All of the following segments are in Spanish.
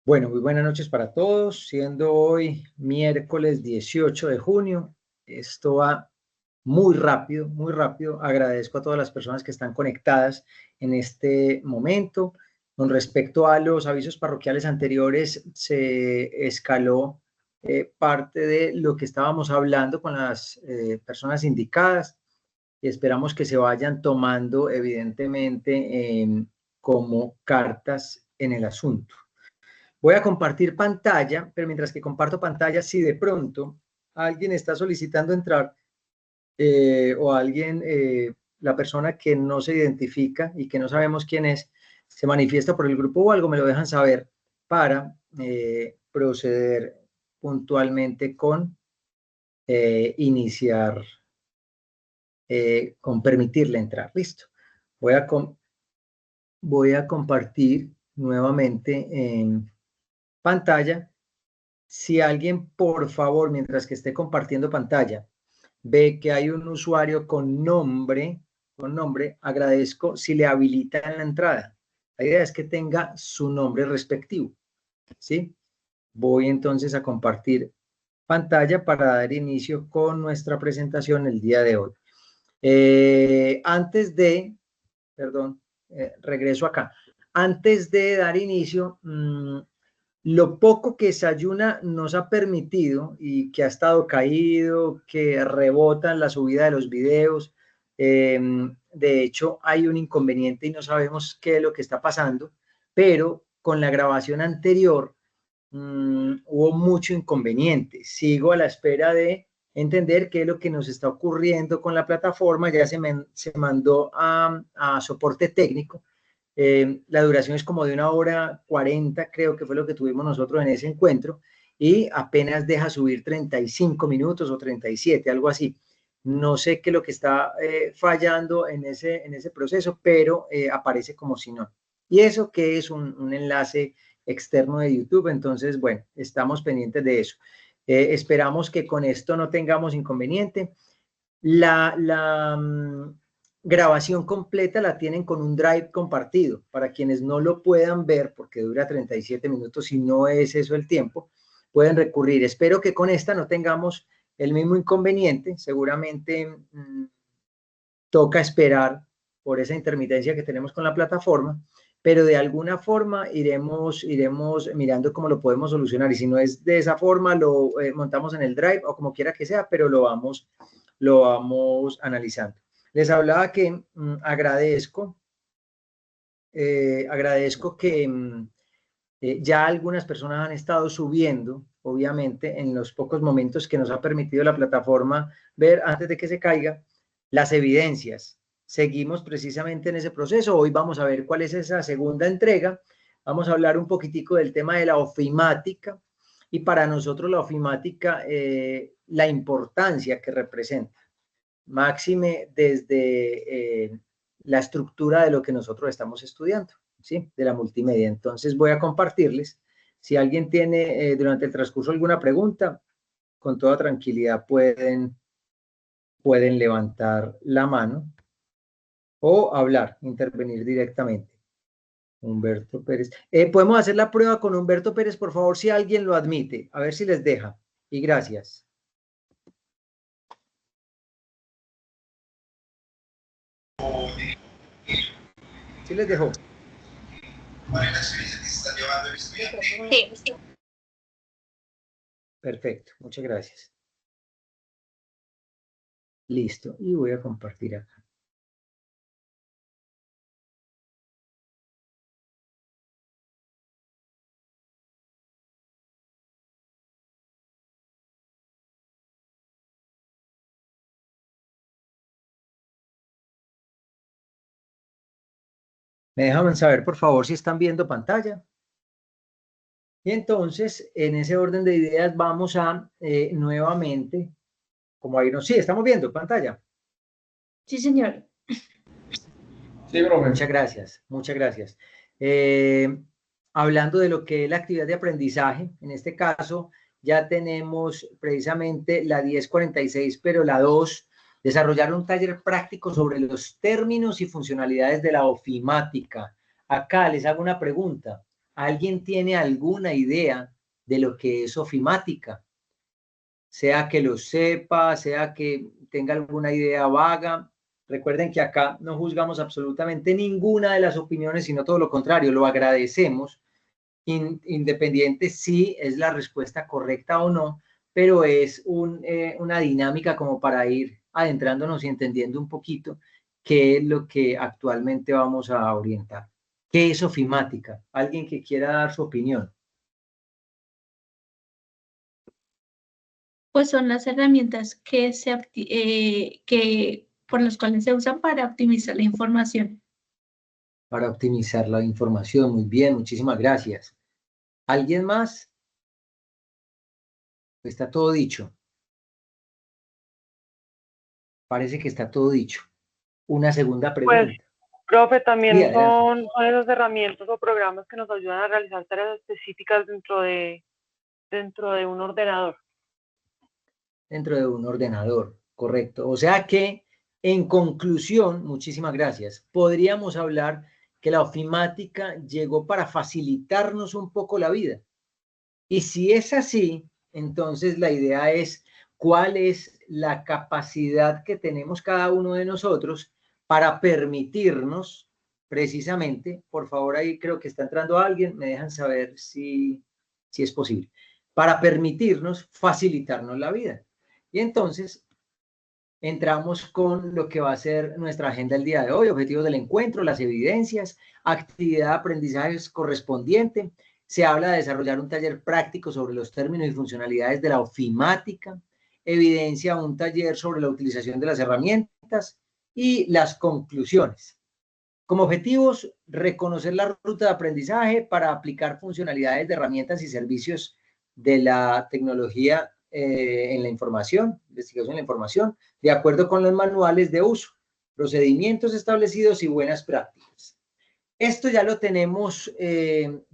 Bueno, muy buenas noches para todos, siendo hoy miércoles 18 de junio. Esto va muy rápido, muy rápido. Agradezco a todas las personas que están conectadas en este momento. Con respecto a los avisos parroquiales anteriores, se escaló parte de lo que estábamos hablando con las personas indicadas y esperamos que se vayan tomando evidentemente como cartas en el asunto. Voy a compartir pantalla, pero mientras que comparto pantalla, si de pronto alguien está solicitando entrar o alguien, la persona que no se identifica y que no sabemos quién es, se manifiesta por el grupo o algo, me lo dejan saber para proceder puntualmente con iniciar, con permitirle entrar. Listo. Voy a compartir nuevamente en pantalla. Si alguien, por favor, mientras que esté compartiendo pantalla, ve que hay un usuario con nombre, agradezco si le habilitan la entrada. La idea es que tenga su nombre respectivo, ¿sí? Voy entonces a compartir pantalla para dar inicio con nuestra presentación el día de hoy. Regreso acá. Antes de dar inicio, lo poco que Sayuna nos ha permitido y que ha estado caído, que rebota en la subida de los videos, de hecho hay un inconveniente y no sabemos qué es lo que está pasando, pero con la grabación anterior hubo mucho inconveniente. Sigo a la espera de entender qué es lo que nos está ocurriendo con la plataforma. Ya se mandó a soporte técnico. La duración es como de 1 hora 40, creo que fue lo que tuvimos nosotros en ese encuentro, y apenas deja subir 35 minutos o 37, algo así. No sé qué es lo que está fallando en ese proceso, pero aparece como si no. Y eso que es un enlace externo de YouTube, entonces, bueno, estamos pendientes de eso. Esperamos que con esto no tengamos inconveniente. La grabación completa la tienen con un drive compartido. Para quienes no lo puedan ver, porque dura 37 minutos y no es eso el tiempo, pueden recurrir. Espero que con esta no tengamos el mismo inconveniente. Seguramente toca esperar por esa intermitencia que tenemos con la plataforma, pero de alguna forma iremos mirando cómo lo podemos solucionar, y si no es de esa forma, lo montamos en el drive o como quiera que sea, pero lo vamos analizando. Les hablaba que agradezco que ya algunas personas han estado subiendo, obviamente, en los pocos momentos que nos ha permitido la plataforma ver, antes de que se caiga, las evidencias. Seguimos precisamente en ese proceso. Hoy vamos a ver cuál es esa segunda entrega. Vamos a hablar un poquitico del tema de la ofimática, y para nosotros la ofimática, la importancia que representa, máxime desde la estructura de lo que nosotros estamos estudiando, ¿sí? De la multimedia. Entonces voy a compartirles. Si alguien tiene durante el transcurso alguna pregunta, con toda tranquilidad pueden levantar la mano o hablar, intervenir directamente. Humberto Pérez. ¿Podemos hacer la prueba con Humberto Pérez, por favor, si alguien lo admite? A ver si les deja. Y gracias. ¿Sí les dejó? Sí. Perfecto, muchas gracias. Listo, y voy a compartir acá. Me dejan saber, por favor, si están viendo pantalla. Y entonces, en ese orden de ideas, vamos a nuevamente, como ahí no, sí, estamos viendo pantalla. Sí, señor. Sí, profe. Muchas gracias, muchas gracias. Hablando de lo que es la actividad de aprendizaje, en este caso ya tenemos precisamente la 1046, pero la 2, desarrollar un taller práctico sobre los términos y funcionalidades de la ofimática. Acá les hago una pregunta. ¿Alguien tiene alguna idea de lo que es ofimática? Sea que lo sepa, sea que tenga alguna idea vaga. Recuerden que acá no juzgamos absolutamente ninguna de las opiniones, sino todo lo contrario, lo agradecemos, independiente si es la respuesta correcta o no, pero es una dinámica como para ir adentrándonos y entendiendo un poquito qué es lo que actualmente vamos a orientar. ¿Qué es ofimática? ¿Alguien que quiera dar su opinión? Pues son las herramientas que por las cuales se usan para optimizar la información. Para optimizar la información. Muy bien, muchísimas gracias. ¿Alguien más? Está todo dicho. Parece que está todo dicho. Una segunda Pues, pregunta. profe, Sí, también adelante. son esas herramientas o programas que nos ayudan a realizar tareas específicas dentro de un ordenador. Dentro de un ordenador, correcto. O sea que, en conclusión, muchísimas gracias, podríamos hablar que la ofimática llegó para facilitarnos un poco la vida. Y si es así, entonces la idea es cuál es la capacidad que tenemos cada uno de nosotros para permitirnos, precisamente, por favor, ahí creo que está entrando alguien, me dejan saber si es posible, para permitirnos facilitarnos la vida. Y entonces entramos con lo que va a ser nuestra agenda el día de hoy, objetivos del encuentro, las evidencias, actividad de aprendizajes correspondiente. Se habla de desarrollar un taller práctico sobre los términos y funcionalidades de la ofimática, evidencia un taller sobre la utilización de las herramientas y las conclusiones. Como objetivos, reconocer la ruta de aprendizaje para aplicar funcionalidades de herramientas y servicios de la tecnología en la información, investigación en la información, de acuerdo con los manuales de uso, procedimientos establecidos y buenas prácticas. Esto ya lo tenemos,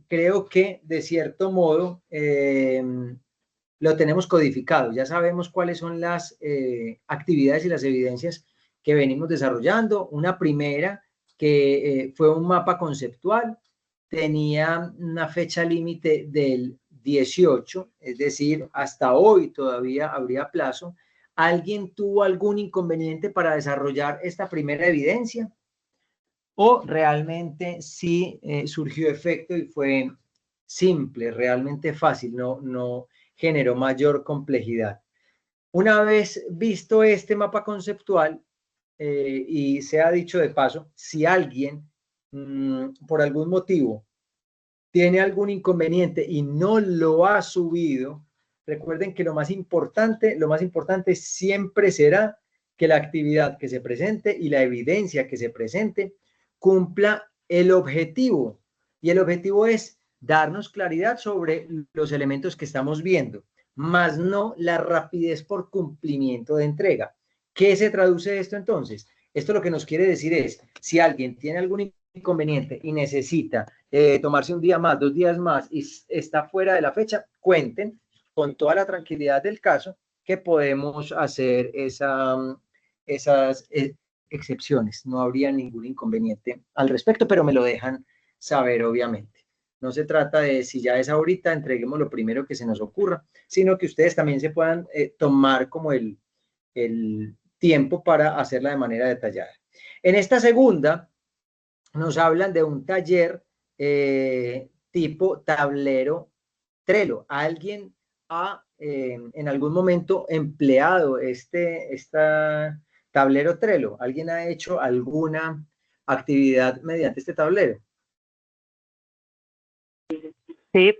creo que de cierto modo, lo tenemos codificado. Ya sabemos cuáles son las actividades y las evidencias que venimos desarrollando. Una primera que fue un mapa conceptual, tenía una fecha límite del 18, es decir, hasta hoy todavía habría plazo. ¿Alguien tuvo algún inconveniente para desarrollar esta primera evidencia? ¿O realmente sí surgió efecto y fue simple, realmente fácil, no generó mayor complejidad? Una vez visto este mapa conceptual, y se ha dicho de paso, si alguien por algún motivo tiene algún inconveniente y no lo ha subido, recuerden que lo más importante siempre será que la actividad que se presente y la evidencia que se presente cumpla el objetivo. Y el objetivo es darnos claridad sobre los elementos que estamos viendo, más no la rapidez por cumplimiento de entrega. ¿Qué se traduce esto entonces? Esto lo que nos quiere decir es, si alguien tiene algún inconveniente y necesita tomarse un día más, 2 días más y está fuera de la fecha, cuenten con toda la tranquilidad del caso que podemos hacer esas excepciones. No habría ningún inconveniente al respecto, pero me lo dejan saber, obviamente. No se trata de si ya es ahorita, entreguemos lo primero que se nos ocurra, sino que ustedes también se puedan tomar como el tiempo para hacerla de manera detallada. En esta segunda, nos hablan de un taller tipo tablero Trello. ¿Alguien ha en algún momento empleado esta tablero Trello? ¿Alguien ha hecho alguna actividad mediante este tablero? Sí,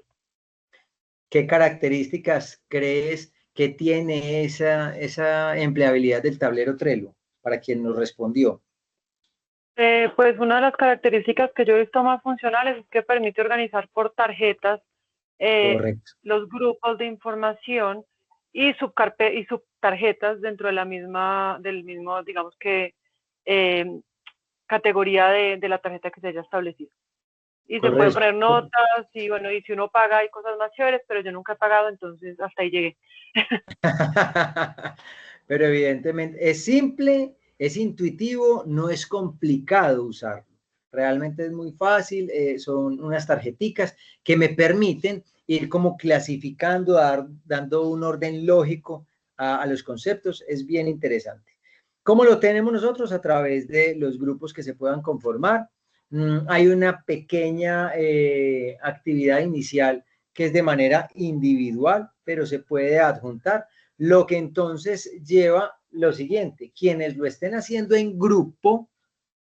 ¿Qué características crees que tiene esa empleabilidad del tablero Trello para quien nos respondió? pues una de las características que yo he visto más funcionales es que permite organizar por tarjetas Correcto. los grupos de información y subtarjetas dentro de del mismo, digamos que, categoría de la tarjeta que se haya establecido. Y se pueden Correcto. poner notas y bueno, y si uno paga hay cosas más chéveres, pero yo nunca he pagado, entonces hasta ahí llegué. Pero evidentemente es simple, es intuitivo, no es complicado usarlo. Realmente es muy fácil, son unas tarjeticas que me permiten ir como clasificando, dando un orden lógico a los conceptos. Es bien interesante. ¿Cómo lo tenemos nosotros? A través de los grupos que se puedan conformar. Hay una pequeña actividad inicial que es de manera individual, pero se puede adjuntar, lo que entonces lleva lo siguiente: quienes lo estén haciendo en grupo,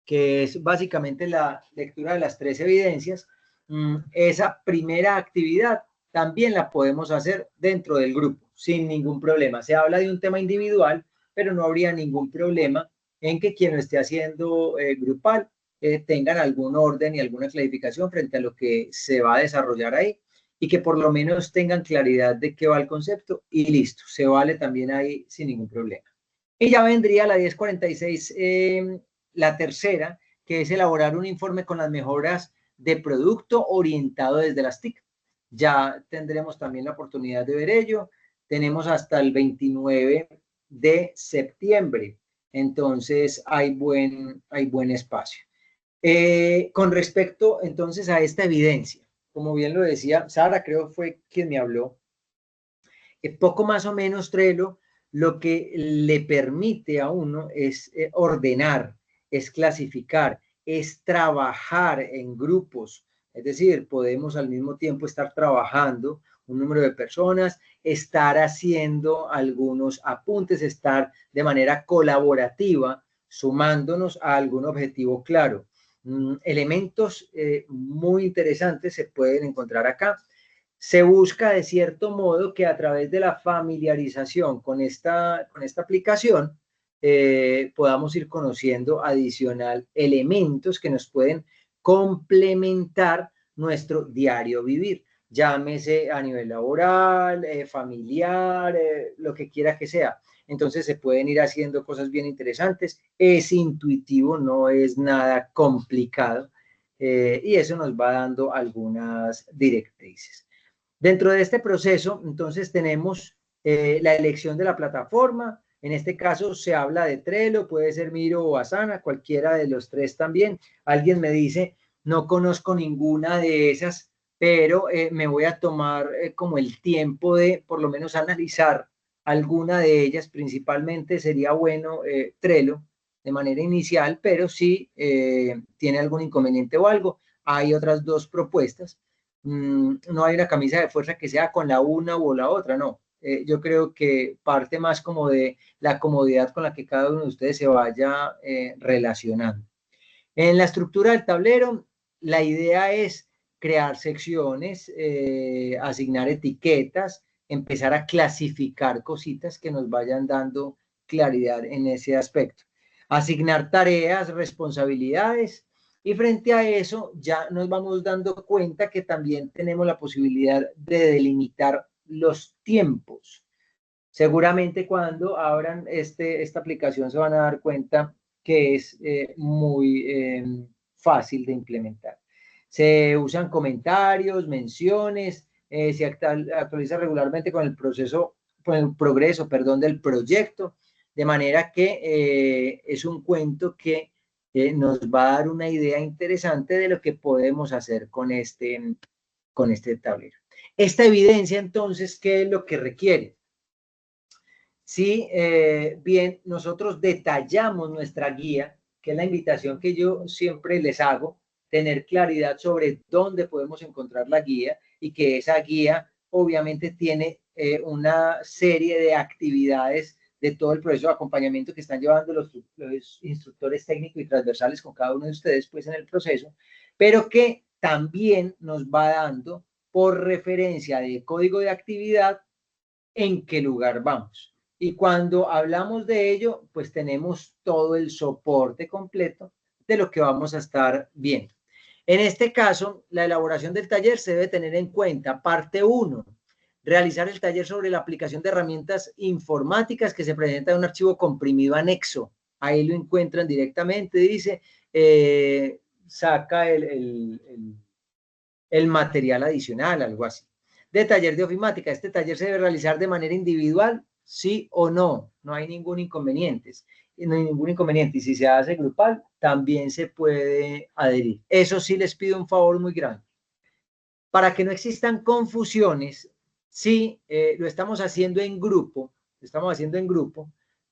que es básicamente la lectura de las 3 evidencias, esa primera actividad también la podemos hacer dentro del grupo, sin ningún problema. Se habla de un tema individual, pero no habría ningún problema en que quien lo esté haciendo grupal tengan algún orden y alguna clarificación frente a lo que se va a desarrollar ahí, y que por lo menos tengan claridad de qué va el concepto y listo, se vale también ahí sin ningún problema. Y ya vendría la 1046, la tercera, que es elaborar un informe con las mejoras de producto orientado desde las TIC. Ya tendremos también la oportunidad de ver ello. Tenemos hasta el 29 de septiembre, entonces hay buen espacio. Con respecto entonces a esta evidencia, como bien lo decía Sara, creo fue quien me habló, poco más o menos Trello lo que le permite a uno es ordenar, es clasificar, es trabajar en grupos. Es decir, podemos al mismo tiempo estar trabajando un número de personas, estar haciendo algunos apuntes, estar de manera colaborativa, sumándonos a algún objetivo claro. Elementos muy interesantes se pueden encontrar acá. Se busca de cierto modo que a través de la familiarización con esta aplicación podamos ir conociendo adicional elementos que nos pueden complementar nuestro diario vivir, llámese a nivel laboral, familiar, lo que quiera que sea. Entonces se pueden ir haciendo cosas bien interesantes, es intuitivo, no es nada complicado, y eso nos va dando algunas directrices. Dentro de este proceso, entonces, tenemos la elección de la plataforma. En este caso se habla de Trello, puede ser Miro o Asana, cualquiera de los 3 también. Alguien me dice, no conozco ninguna de esas, pero me voy a tomar como el tiempo de por lo menos analizar alguna de ellas. Principalmente sería bueno Trello de manera inicial, pero si tiene algún inconveniente o algo, hay otras 2 propuestas. No hay una camisa de fuerza que sea con la una o la otra, no. Yo creo que parte más como de la comodidad con la que cada uno de ustedes se vaya relacionando. En la estructura del tablero, la idea es crear secciones, asignar etiquetas, empezar a clasificar cositas que nos vayan dando claridad en ese aspecto. Asignar tareas, responsabilidades. Y frente a eso ya nos vamos dando cuenta que también tenemos la posibilidad de delimitar los tiempos. Seguramente cuando abran esta aplicación se van a dar cuenta que es muy fácil de implementar. Se usan comentarios, menciones, se actualiza regularmente con el progreso del proyecto, de manera que es un cuento que nos va a dar una idea interesante de lo que podemos hacer con este tablero. Esta evidencia, entonces, ¿qué es lo que requiere? Si bien nosotros detallamos nuestra guía, que es la invitación que yo siempre les hago, tener claridad sobre dónde podemos encontrar la guía, y que esa guía obviamente tiene una serie de actividades de todo el proceso de acompañamiento que están llevando los instructores técnicos y transversales con cada uno de ustedes pues en el proceso, pero que también nos va dando por referencia de código de actividad en qué lugar vamos. Y cuando hablamos de ello, pues tenemos todo el soporte completo de lo que vamos a estar viendo. En este caso, la elaboración del taller se debe tener en cuenta: parte 1, realizar el taller sobre la aplicación de herramientas informáticas que se presenta en un archivo comprimido anexo. Ahí lo encuentran directamente, dice, saca el material adicional, algo así. De taller de ofimática, este taller se debe realizar de manera individual, sí o no, no hay ningún inconveniente. no hay ningún inconveniente. Y si se hace grupal, también se puede adherir. Eso sí les pido un favor muy grande. Para que no existan confusiones, sí, lo estamos haciendo en grupo,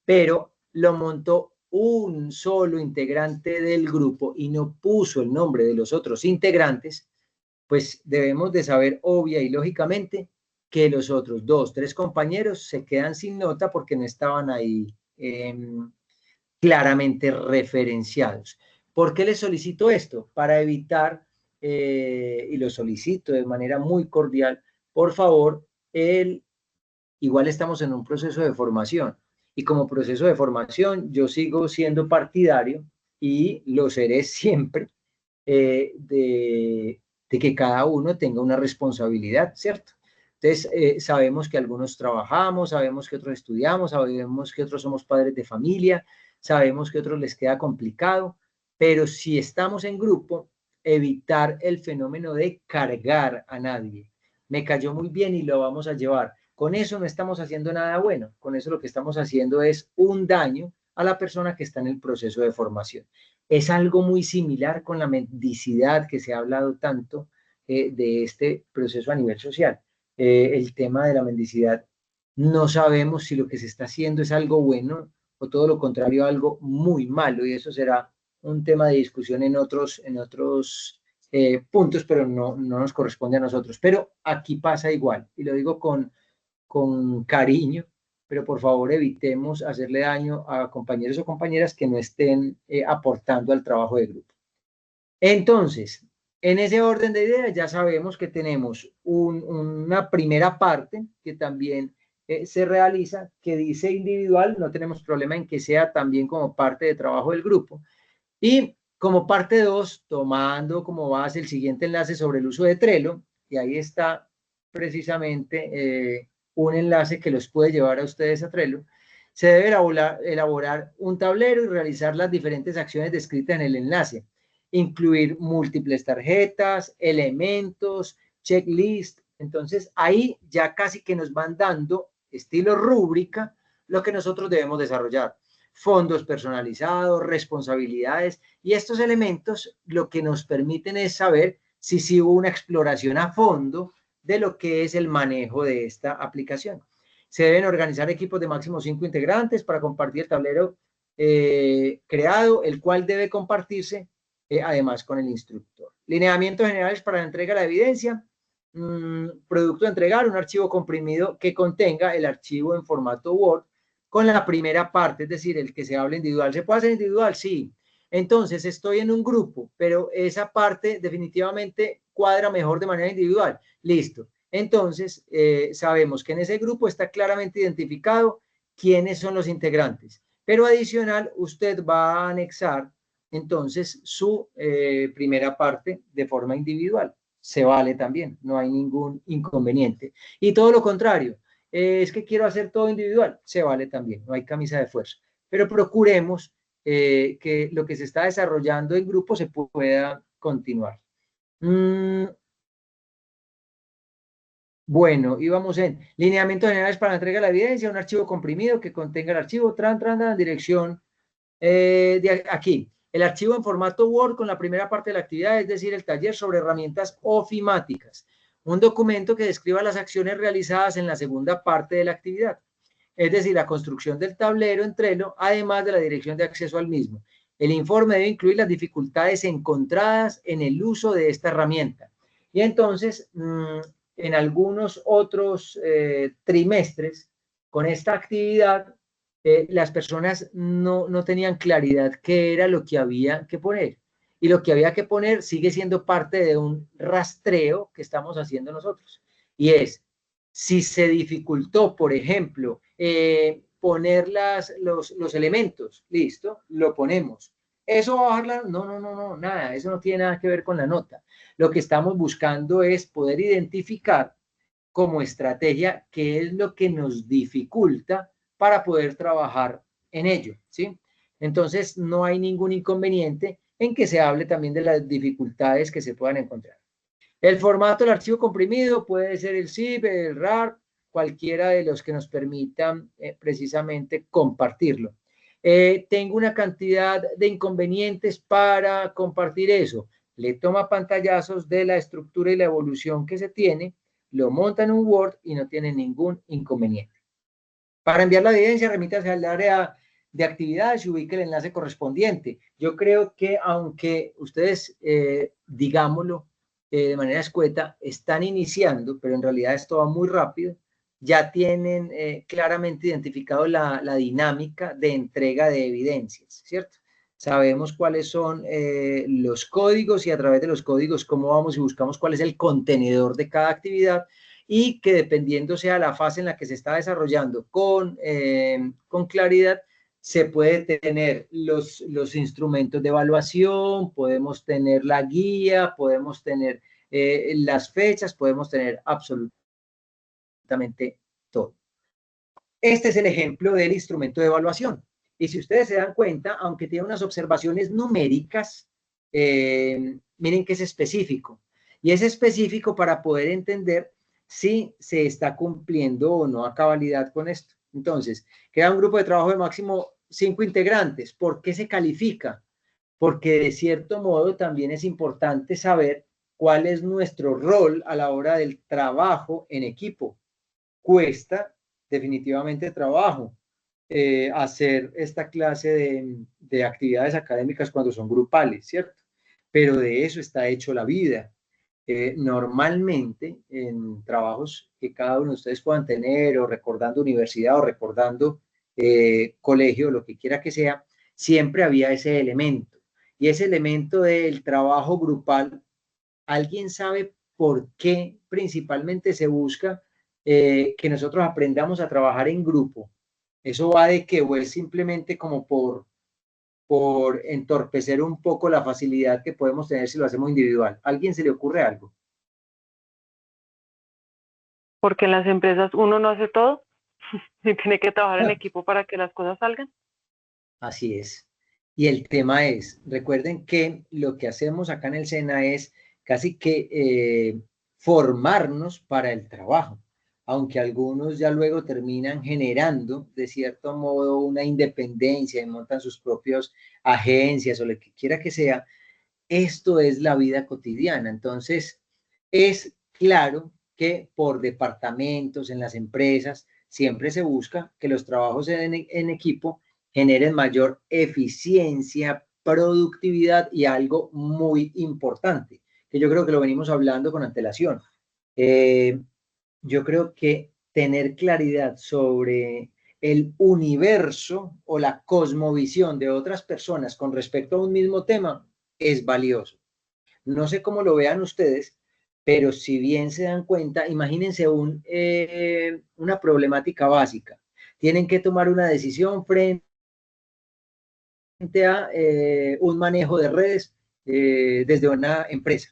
pero lo montó un solo integrante del grupo y no puso el nombre de los otros integrantes, pues debemos de saber obvia y lógicamente que los otros 2, 3 compañeros se quedan sin nota porque no estaban ahí claramente referenciados. ¿Por qué les solicito esto? Para evitar, y lo solicito de manera muy cordial, por favor, igual estamos en un proceso de formación y como proceso de formación yo sigo siendo partidario y lo seré siempre de que cada uno tenga una responsabilidad, ¿cierto? Entonces, sabemos que algunos trabajamos, sabemos que otros estudiamos, sabemos que otros somos padres de familia, sabemos que a otros les queda complicado, pero si estamos en grupo, evitar el fenómeno de cargar a nadie. Me cayó muy bien y lo vamos a llevar. Con eso no estamos haciendo nada bueno, con eso lo que estamos haciendo es un daño a la persona que está en el proceso de formación. Es algo muy similar con la mendicidad que se ha hablado tanto de este proceso a nivel social. El tema de la mendicidad, no sabemos si lo que se está haciendo es algo bueno o todo lo contrario, algo muy malo, y eso será un tema de discusión en otros puntos, pero no nos corresponde a nosotros. Pero aquí pasa igual, y lo digo con cariño, pero por favor evitemos hacerle daño a compañeros o compañeras que no estén aportando al trabajo de grupo. Entonces, en ese orden de ideas ya sabemos que tenemos una primera parte que también se realiza, que dice individual, no tenemos problema en que sea también como parte de trabajo del grupo. Y como parte 2, tomando como base el siguiente enlace sobre el uso de Trello, y ahí está precisamente un enlace que los puede llevar a ustedes a Trello, se debe elaborar un tablero y realizar las diferentes acciones descritas en el enlace, incluir múltiples tarjetas, elementos, checklist. Entonces ahí ya casi que nos van dando estilo rúbrica lo que nosotros debemos desarrollar. Fondos personalizados, responsabilidades, y estos elementos lo que nos permiten es saber si hubo una exploración a fondo de lo que es el manejo de esta aplicación. Se deben organizar equipos de máximo 5 integrantes para compartir el tablero creado, el cual debe compartirse además con el instructor. Lineamientos generales para la entrega de la evidencia. Producto a entregar, un archivo comprimido que contenga el archivo en formato Word con la primera parte, es decir, el que se habla individual. ¿Se puede hacer individual? Sí. Entonces, estoy en un grupo, pero esa parte definitivamente cuadra mejor de manera individual. Listo. Entonces, sabemos que en ese grupo está claramente identificado quiénes son los integrantes. Pero adicional, usted va a anexar entonces su primera parte de forma individual. Se vale también, no hay ningún inconveniente. Y todo lo contrario, es que quiero hacer todo individual, se vale también, no hay camisa de fuerza. Pero procuremos que lo que se está desarrollando en grupo se pueda continuar. Bueno, íbamos en lineamientos generales para la entrega de la evidencia, un archivo comprimido que contenga el archivo, en dirección de aquí. El archivo en formato Word con la primera parte de la actividad, es decir, el taller sobre herramientas ofimáticas. Un documento que describa las acciones realizadas en la segunda parte de la actividad, es decir, la construcción del tablero en Trello, además de la dirección de acceso al mismo. El informe debe incluir las dificultades encontradas en el uso de esta herramienta. Y entonces, en algunos otros trimestres, con esta actividad, las personas no tenían claridad qué era lo que había que poner. Y lo que había que poner sigue siendo parte de un rastreo que estamos haciendo nosotros. Y es, si se dificultó, por ejemplo, poner los elementos, listo, lo ponemos. ¿Eso va a bajar la nota? No, nada, eso no tiene nada que ver con la nota. Lo que estamos buscando es poder identificar como estrategia qué es lo que nos dificulta para poder trabajar en ello, ¿sí? Entonces, no hay ningún inconveniente en que se hable también de las dificultades que se puedan encontrar. El formato del archivo comprimido puede ser el zip, el RAR, cualquiera de los que nos permitan precisamente compartirlo. tengo una cantidad de inconvenientes para compartir eso. Le toma pantallazos de la estructura y la evolución que se tiene, lo monta en un Word y no tiene ningún inconveniente. Para enviar la evidencia, remítase al área de actividades y ubique el enlace correspondiente. Yo creo que aunque ustedes, digámoslo de manera escueta, están iniciando, pero en realidad esto va muy rápido, ya tienen claramente identificado la dinámica de entrega de evidencias, ¿cierto? Sabemos cuáles son los códigos y a través de los códigos cómo vamos y buscamos cuál es el contenedor de cada actividad y que dependiendo sea la fase en la que se está desarrollando con claridad, se puede tener los instrumentos de evaluación, podemos tener la guía, podemos tener las fechas, podemos tener absolutamente todo. Este es el ejemplo del instrumento de evaluación. Y si ustedes se dan cuenta, aunque tiene unas observaciones numéricas, miren que es específico. Y es específico para poder entender si se está cumpliendo o no a cabalidad con esto. Entonces, queda un grupo de trabajo de máximo 5 integrantes. ¿Por qué se califica? Porque de cierto modo también es importante saber cuál es nuestro rol a la hora del trabajo en equipo. Cuesta definitivamente trabajo hacer esta clase de actividades académicas cuando son grupales, ¿cierto? Pero de eso está hecho la vida. Normalmente en trabajos que cada uno de ustedes puedan tener o recordando universidad o recordando colegio, lo que quiera que sea, siempre había ese elemento. Y ese elemento del trabajo grupal, ¿alguien sabe por qué principalmente se busca que nosotros aprendamos a trabajar en grupo? ¿Eso va de qué? ¿O es simplemente como por entorpecer un poco la facilidad que podemos tener si lo hacemos individual? ¿A alguien se le ocurre algo? Porque en las empresas uno no hace todo y tiene que trabajar en equipo para que las cosas salgan. Así es. Y el tema es, recuerden que lo que hacemos acá en el SENA es casi que formarnos para el trabajo, aunque algunos ya luego terminan generando de cierto modo una independencia y montan sus propias agencias o lo que quiera que sea. Esto es la vida cotidiana. Entonces, es claro que por departamentos en las empresas siempre se busca que los trabajos en equipo generen mayor eficiencia, productividad y algo muy importante, que yo creo que lo venimos hablando con antelación. Yo creo que tener claridad sobre el universo o la cosmovisión de otras personas con respecto a un mismo tema es valioso. No sé cómo lo vean ustedes, pero si bien se dan cuenta, imagínense una problemática básica. Tienen que tomar una decisión frente a un manejo de redes desde una empresa.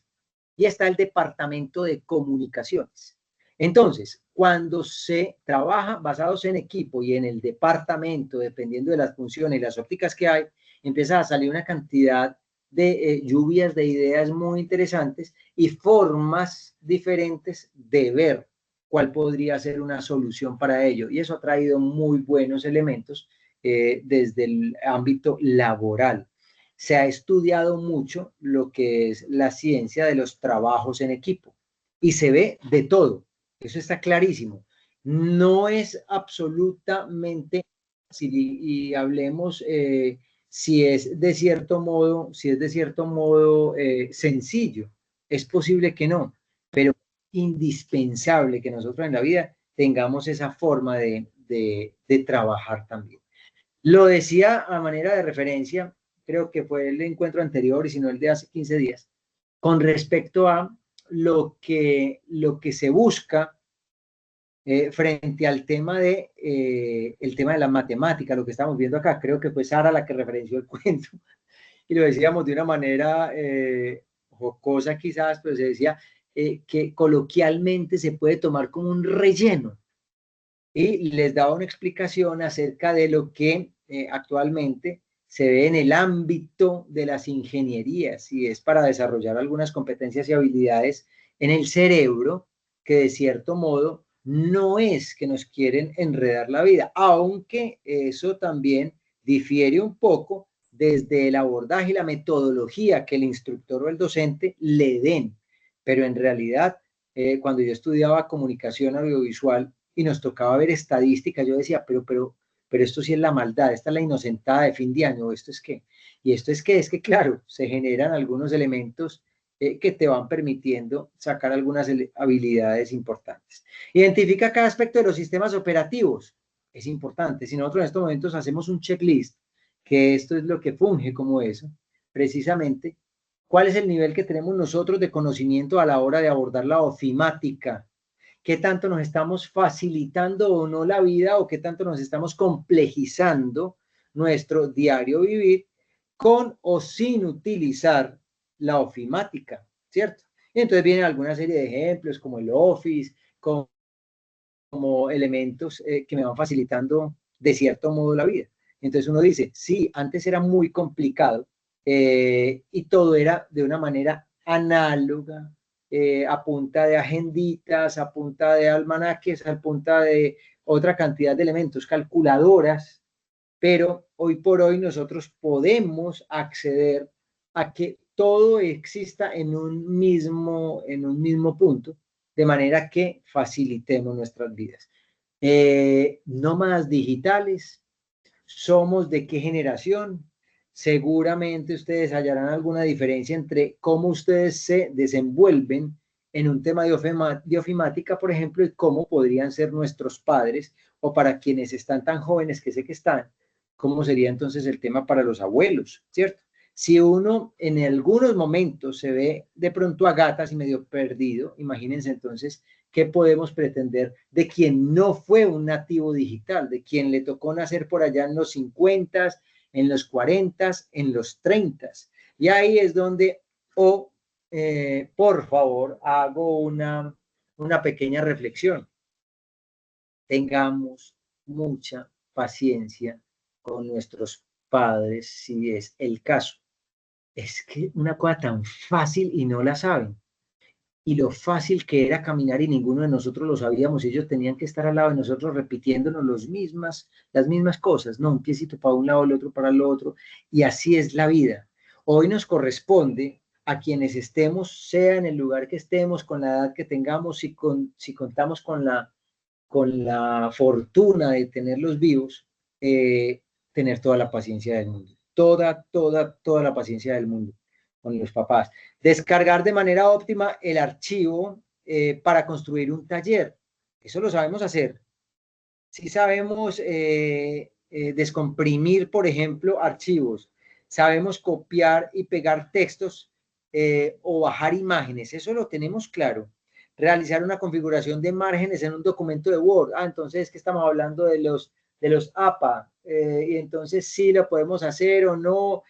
Y está el departamento de comunicaciones. Entonces, cuando se trabaja basados en equipo y en el departamento, dependiendo de las funciones y las ópticas que hay, empieza a salir una cantidad de lluvias de ideas muy interesantes y formas diferentes de ver cuál podría ser una solución para ello. Y eso ha traído muy buenos elementos desde el ámbito laboral. Se ha estudiado mucho lo que es la ciencia de los trabajos en equipo y se ve de todo. Eso está clarísimo. No es absolutamente fácil y hablemos si es de cierto modo, sencillo. Es posible que no, pero indispensable que nosotros en la vida tengamos esa forma de trabajar también. Lo decía a manera de referencia, creo que fue el encuentro anterior y si no el de hace 15 días, con respecto a lo que se busca frente al tema el tema de la matemática, lo que estamos viendo acá. Creo que fue Sara la que referenció el cuento y lo decíamos de una manera jocosa quizás, pero se decía que coloquialmente se puede tomar como un relleno y les daba una explicación acerca de lo que actualmente se ve en el ámbito de las ingenierías y es para desarrollar algunas competencias y habilidades en el cerebro que de cierto modo no es que nos quieren enredar la vida, aunque eso también difiere un poco desde el abordaje y la metodología que el instructor o el docente le den, pero en realidad, cuando yo estudiaba comunicación audiovisual y nos tocaba ver estadísticas, yo decía, pero esto sí es la maldad, esta es la inocentada de fin de año, ¿esto es qué? Y esto es que claro, se generan algunos elementos que te van permitiendo sacar algunas habilidades importantes. Identifica cada aspecto de los sistemas operativos. Es importante. Si nosotros en estos momentos hacemos un checklist, que esto es lo que funge como eso, precisamente, ¿cuál es el nivel que tenemos nosotros de conocimiento a la hora de abordar la ofimática? ¿Qué tanto nos estamos facilitando o no la vida o qué tanto nos estamos complejizando nuestro diario vivir con o sin utilizar la ofimática, ¿cierto? Y entonces vienen alguna serie de ejemplos como el Office, como elementos que me van facilitando de cierto modo la vida. Entonces uno dice, sí, antes era muy complicado y todo era de una manera análoga, a punta de agenditas, a punta de almanaques, a punta de otra cantidad de elementos, calculadoras, pero hoy por hoy nosotros podemos acceder a que todo exista en un mismo punto, de manera que facilitemos nuestras vidas. Nómadas digitales, ¿somos de qué generación? Seguramente ustedes hallarán alguna diferencia entre cómo ustedes se desenvuelven en un tema de ofimática, por ejemplo, y cómo podrían ser nuestros padres, o para quienes están tan jóvenes que sé que están, cómo sería entonces el tema para los abuelos, ¿cierto? Si uno en algunos momentos se ve de pronto a gatas y medio perdido, imagínense entonces qué podemos pretender de quien no fue un nativo digital, de quien le tocó nacer por allá en los 50, en los 40, en los 30. Y ahí es donde, por favor, hago una pequeña reflexión. Tengamos mucha paciencia con nuestros padres si es el caso. Es que una cosa tan fácil y no la saben. Y lo fácil que era caminar y ninguno de nosotros lo sabíamos, ellos tenían que estar al lado de nosotros repitiéndonos las mismas cosas, no, un piecito para un lado, el otro para el otro, y así es la vida. Hoy nos corresponde a quienes estemos, sea en el lugar que estemos, con la edad que tengamos, si contamos con la fortuna de tenerlos vivos, tener toda la paciencia del mundo, toda la paciencia del mundo con los papás. Descargar de manera óptima el archivo para construir un taller. Eso lo sabemos hacer. Sí sabemos descomprimir, por ejemplo, archivos. Sabemos copiar y pegar textos o bajar imágenes. Eso lo tenemos claro. Realizar una configuración de márgenes en un documento de Word. Entonces es que estamos hablando de los APA. Y entonces sí lo podemos hacer o no.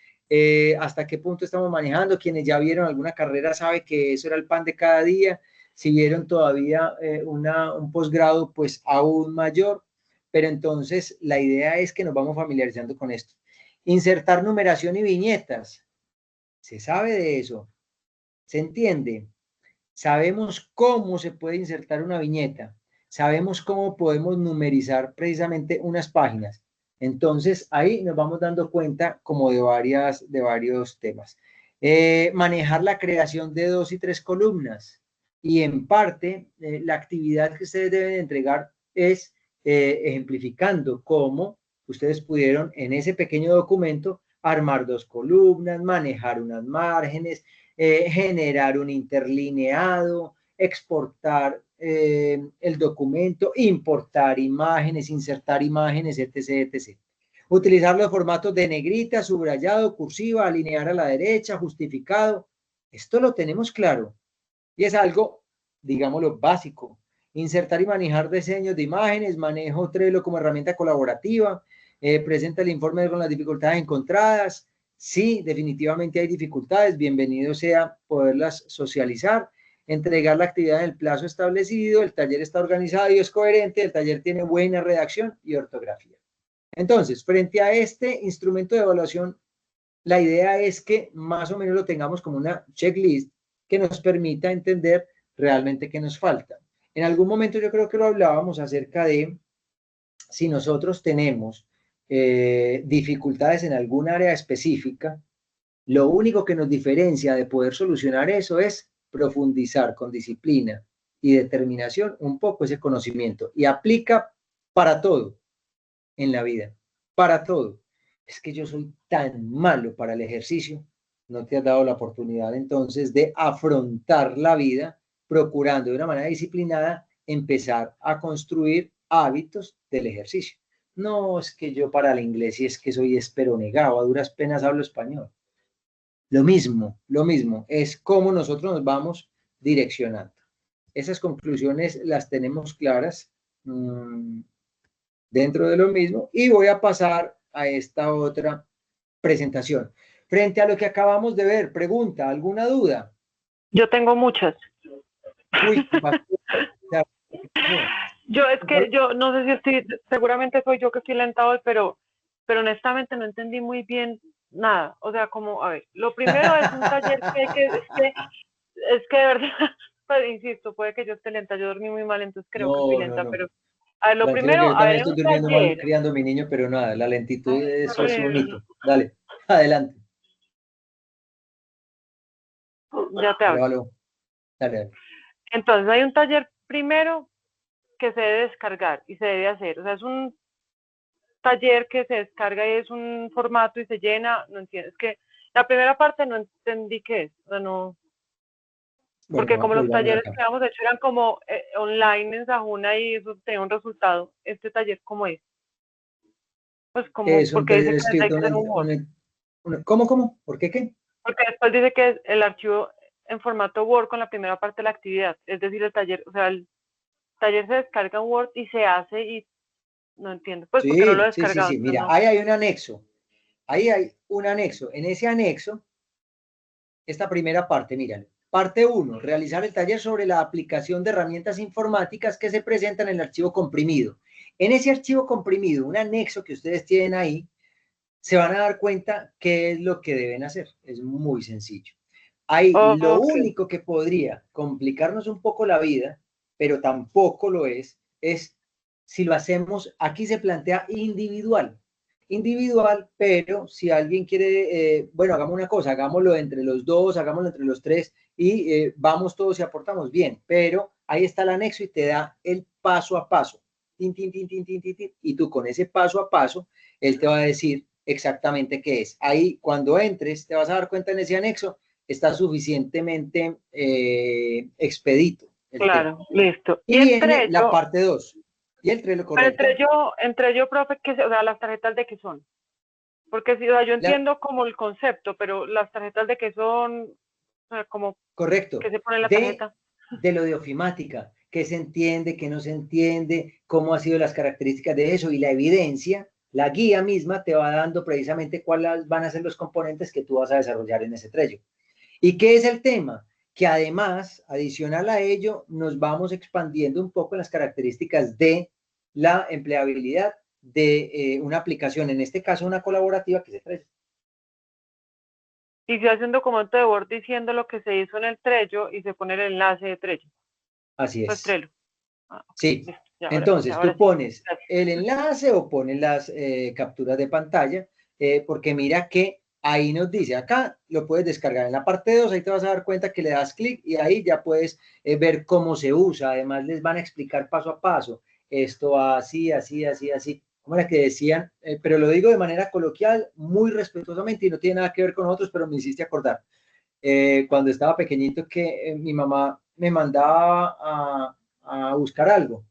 Hasta qué punto estamos manejando. Quienes ya vieron alguna carrera saben que eso era el pan de cada día. Si vieron todavía un posgrado, pues aún mayor. Pero entonces la idea es que nos vamos familiarizando con esto. Insertar numeración y viñetas. Se sabe de eso. Se entiende. Sabemos cómo se puede insertar una viñeta. Sabemos cómo podemos numerizar precisamente unas páginas. Entonces, ahí nos vamos dando cuenta como de varios temas. Manejar la creación de 2 y 3 columnas. Y en parte, la actividad que ustedes deben entregar es ejemplificando cómo ustedes pudieron en ese pequeño documento armar 2 columnas, manejar unas márgenes, generar un interlineado, exportar el documento, importar imágenes, insertar imágenes, etc., etc. Utilizar los formatos de negrita, subrayado, cursiva, alinear a la derecha, justificado. Esto lo tenemos claro y es algo, digámoslo, básico. Insertar y manejar diseños de imágenes, manejo Trello como herramienta colaborativa, presenta el informe con las dificultades encontradas. Sí, definitivamente hay dificultades, bienvenido sea poderlas socializar, entregar la actividad en el plazo establecido, el taller está organizado y es coherente, el taller tiene buena redacción y ortografía. Entonces, frente a este instrumento de evaluación, la idea es que más o menos lo tengamos como una checklist que nos permita entender realmente qué nos falta. En algún momento yo creo que lo hablábamos acerca de si nosotros tenemos dificultades en algún área específica, lo único que nos diferencia de poder solucionar eso es profundizar con disciplina y determinación un poco ese conocimiento. Y aplica para todo en la vida, para todo. Es que yo soy tan malo para el ejercicio, no te has dado la oportunidad entonces de afrontar la vida procurando de una manera disciplinada empezar a construir hábitos del ejercicio. No es que yo para el inglés y es que soy esperonegado, a duras penas hablo español. Lo mismo, es cómo nosotros nos vamos direccionando. Esas conclusiones las tenemos claras dentro de lo mismo y voy a pasar a esta otra presentación. Frente a lo que acabamos de ver, pregunta, ¿alguna duda? Yo tengo muchas. Uy, yo es que yo no sé si estoy, seguramente soy yo que estoy lenta hoy, pero honestamente no entendí muy bien nada. O sea, como, a ver, lo primero es un taller es que de verdad, pues, insisto, puede que yo esté lenta, yo dormí muy mal, entonces creo que estoy lenta, pero a ver, lo tranquilo primero, que yo a ver, también es estoy un durmiendo taller. mal criando a mi niño, pero nada, la lentitud eso es un Horrible. mito. Dale, adelante. Ya te hablo. Dale. Entonces hay un taller primero que se debe descargar y se debe hacer. O sea, es un taller que se descarga y es un formato y se llena. No entiendo. Es que la primera parte no entendí qué es. O sea, no. Porque Bueno, como los volvamos talleres acá. que habíamos hecho eran como online en Sajuna y eso tenía un resultado. Este taller, ¿cómo es? Pues como, Es un porque dice taller que hay escrito, que hacer un Word. ¿Cómo? ¿Por qué qué? Porque después dice que es el archivo en formato Word con la primera parte de la actividad. Es decir, el taller, o sea, el taller se descarga en Word y se hace y no entiendo. Pues porque no lo he descargado. Sí. Mira, No. ahí hay un anexo. Ahí hay un anexo. En ese anexo, esta primera parte, míralo. Parte 1, realizar el taller sobre la aplicación de herramientas informáticas que se presentan en el archivo comprimido. En ese archivo comprimido, un anexo que ustedes tienen ahí, se van a dar cuenta qué es lo que deben hacer. Es muy sencillo. Ahí lo único que podría complicarnos un poco la vida, pero tampoco lo es si lo hacemos, aquí se plantea individual. Individual, pero si alguien quiere, bueno, hagamos una cosa, hagámoslo entre los dos, hagámoslo entre los tres y vamos todos y aportamos bien, pero ahí está el anexo y te da el paso a paso. Tin, tin, tin, tin, tin, tin, tin, y tú con ese paso a paso, él te va a decir exactamente qué es. Ahí, cuando entres, te vas a dar cuenta en ese anexo, está suficientemente expedito. Claro, listo. Y viene la parte 2. Y el 3 lo correcto. Entre yo, profe, o sea, las tarjetas de qué son. Porque si, o sea, yo entiendo como el concepto, pero las tarjetas de qué son, o sea, como correcto. ¿qué se pone en la tarjeta? De lo de ofimática, qué se entiende, qué no se entiende, cómo han sido las características de eso y la evidencia, la guía misma te va dando precisamente cuáles van a ser los componentes que tú vas a desarrollar en ese trello. ¿Y qué es el tema? Que además, adicional a ello, nos vamos expandiendo un poco en las características de la empleabilidad de una aplicación, en este caso una colaborativa que se Trello. Y se hace un documento de Word diciendo lo que se hizo en el Trello y se pone el enlace de Trello. Así es. Pues Trello. Sí. Entonces, tú pones el enlace o pones las capturas de pantalla, porque mira que ahí nos dice, acá lo puedes descargar en la parte 2, ahí te vas a dar cuenta que le das clic y ahí ya puedes ver cómo se usa. Además, les van a explicar paso a paso. Esto así, así, así, así. Como era que decían, pero lo digo de manera coloquial, muy respetuosamente y no tiene nada que ver con nosotros, pero me hiciste acordar. Cuando estaba pequeñito que mi mamá me mandaba a buscar algo.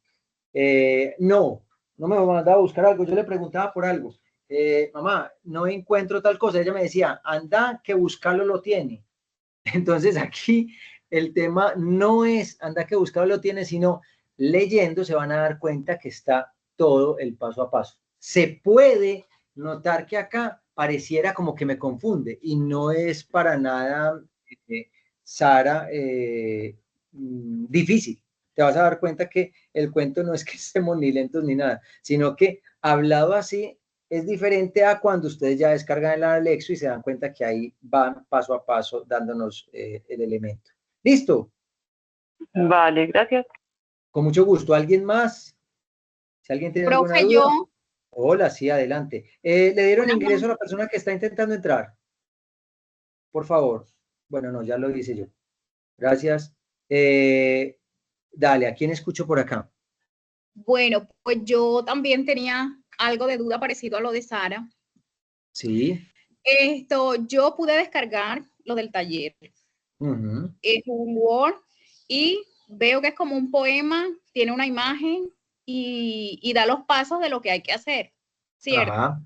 No me mandaba a buscar algo, yo le preguntaba por algo. Mamá, no encuentro tal cosa. Ella me decía, anda que buscarlo lo tiene. Entonces aquí el tema no es anda que buscarlo lo tiene, sino leyendo se van a dar cuenta que está todo el paso a paso. Se puede notar que acá pareciera como que me confunde y no es para nada, Sara, difícil. Te vas a dar cuenta que el cuento no es que estemos ni lentos ni nada, sino que hablado así es diferente a cuando ustedes ya descargan el Alexo y se dan cuenta que ahí van paso a paso dándonos el elemento. ¿Listo? Vale, gracias. Con mucho gusto. ¿Alguien más? Si alguien tiene alguna Profe, duda. Hola, sí, adelante. ¿Le dieron Hola, ingreso a Juan. la persona que está intentando entrar? Por favor. Bueno, no, ya lo hice yo. Gracias. Dale, ¿a quién escucho por acá? Bueno, pues yo también tenía algo de duda parecido a lo de Sara. Sí. Yo pude descargar lo del taller. Ujú. Es un Word y veo que es como un poema, tiene una imagen y da los pasos de lo que hay que hacer, ¿cierto? Ajá.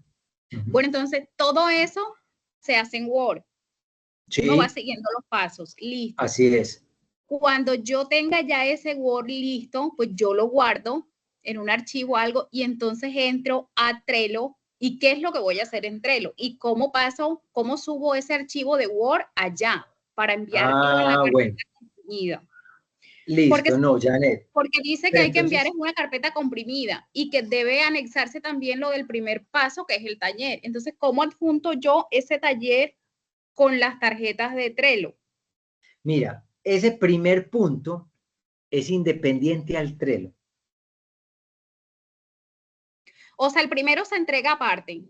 Ujú. Bueno, entonces todo eso se hace en Word. Uno va Sí, siguiendo los pasos, listo. así es. Cuando yo tenga ya ese Word listo, pues yo lo guardo en un archivo o algo y entonces entro a Trello y qué es lo que voy a hacer en Trello y cómo subo ese archivo de Word allá para enviártelo en la Ah, bueno. carpeta comprimida. Porque, Listo, no, Janet. porque dice que Pero hay que enviar entonces, en una carpeta comprimida y que debe anexarse también lo del primer paso, que es el taller. Entonces, ¿cómo adjunto yo ese taller con las tarjetas de Trello? mira, ese primer punto es independiente al Trello. O sea, el primero se entrega aparte.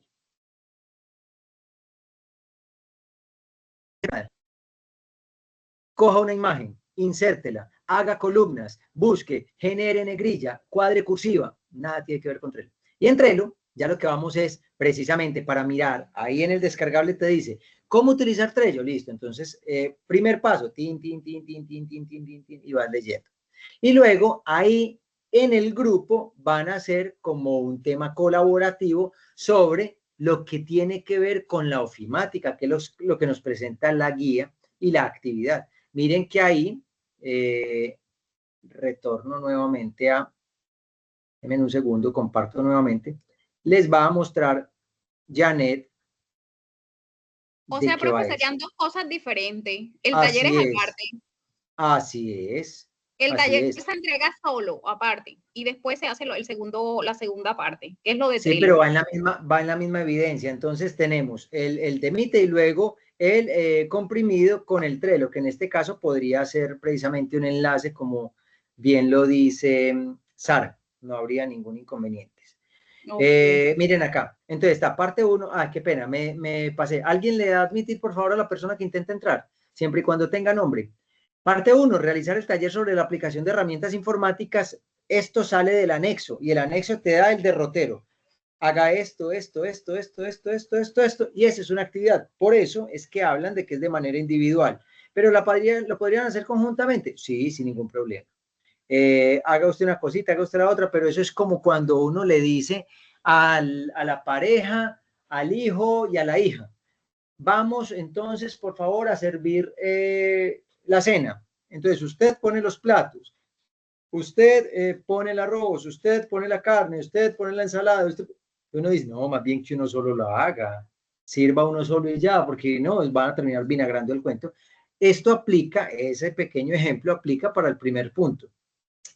Coja una imagen, insértela, haga columnas, busque, genere negrilla, cuadre cursiva, nada tiene que ver con Trello. Y en Trello, ya lo que vamos es precisamente para mirar, ahí en el descargable te dice, ¿cómo utilizar Trello? Listo, entonces, primer paso, tin, tin, tin, tin, tin, tin, tin, tin, tin, y vas leyendo. Y luego, ahí en el grupo van a hacer como un tema colaborativo sobre lo que tiene que ver con la ofimática, que es lo que nos presenta la guía y la actividad. Miren que ahí, retorno nuevamente en un segundo, comparto nuevamente, les va a mostrar Janet O de sea, qué profe, va eso. serían dos cosas diferentes. El taller es Así es, aparte. así es, El así taller es. se entrega solo, aparte. Y después se hace la segunda parte, que es lo de Sí, Trello. pero va en la misma evidencia. Entonces tenemos el Demite y luego el comprimido con el Trello, que en este caso podría ser precisamente un enlace, como bien lo dice Sara. No habría ningún inconveniente. Okay. Miren acá. Entonces, esta parte 1, qué pena, me pasé. ¿Alguien le da a admitir, por favor, a la persona que intenta entrar? Siempre y cuando tenga nombre. Parte 1, realizar el taller sobre la aplicación de herramientas informáticas. Esto sale del anexo y el anexo te da el derrotero. Haga esto, y esa es una actividad. Por eso es que hablan de que es de manera individual. Pero lo podrían hacer conjuntamente. Sí, sin ningún problema. Haga usted una cosita, haga usted la otra, pero eso es como cuando uno le dice a la pareja, al hijo y a la hija, vamos entonces, por favor, a servir la cena. Entonces, usted pone los platos, usted pone el arroz, usted pone la carne, usted pone la ensalada. Uno dice, no, más bien que uno solo lo haga, sirva uno solo y ya, porque no, van a terminar vinagrando el cuento. Esto aplica, ese pequeño ejemplo aplica para el primer punto.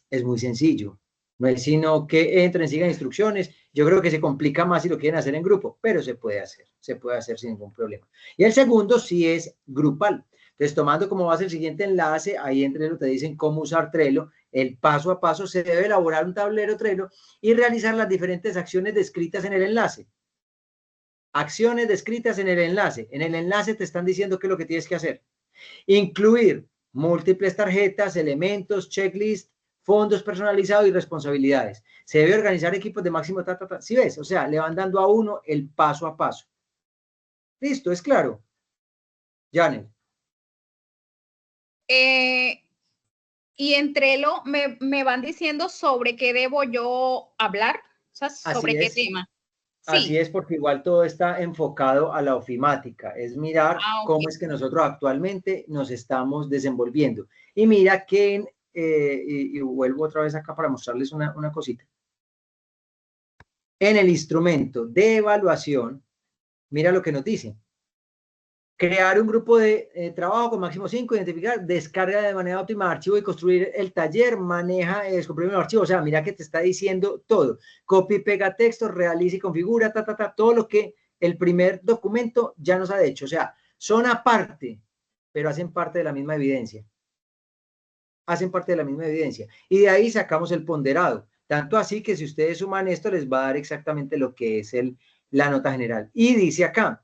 Es muy sencillo. No es sino que entren, sigan instrucciones. Yo creo que se complica más si lo quieren hacer en grupo, pero se puede hacer sin ningún problema. Y el segundo sí es grupal. Entonces, tomando como base el siguiente enlace, ahí en Trello te dicen cómo usar Trello. El paso a paso se debe elaborar un tablero Trello y realizar las diferentes acciones descritas en el enlace. Acciones descritas en el enlace. En el enlace te están diciendo qué es lo que tienes que hacer. Incluir múltiples tarjetas, elementos, checklist, fondos personalizados y responsabilidades. Se debe organizar equipos de máximo ¿Sí ves? O sea, le van dando a uno el paso a paso. Listo, es claro. Janet. Y en Trello me van diciendo sobre qué debo yo hablar, o sea, Así sobre qué es. tema. Así Sí. es, porque igual todo está enfocado a la ofimática. Es mirar Ok. cómo es que nosotros actualmente nos estamos desenvolviendo. Y mira que, y vuelvo otra vez acá para mostrarles una cosita. En el instrumento de evaluación, mira lo que nos dice. Crear un grupo de trabajo con máximo 5, identificar, descarga de manera óptima archivo y construir el taller, maneja, descomprimir el archivo. O sea, mira que te está diciendo todo. Copia y pega texto, realiza y configura, todo lo que el primer documento ya nos ha hecho. O sea, son aparte, pero hacen parte de la misma evidencia. Hacen parte de la misma evidencia. Y de ahí sacamos el ponderado. Tanto así que si ustedes suman esto, les va a dar exactamente lo que es la nota general. Y dice acá,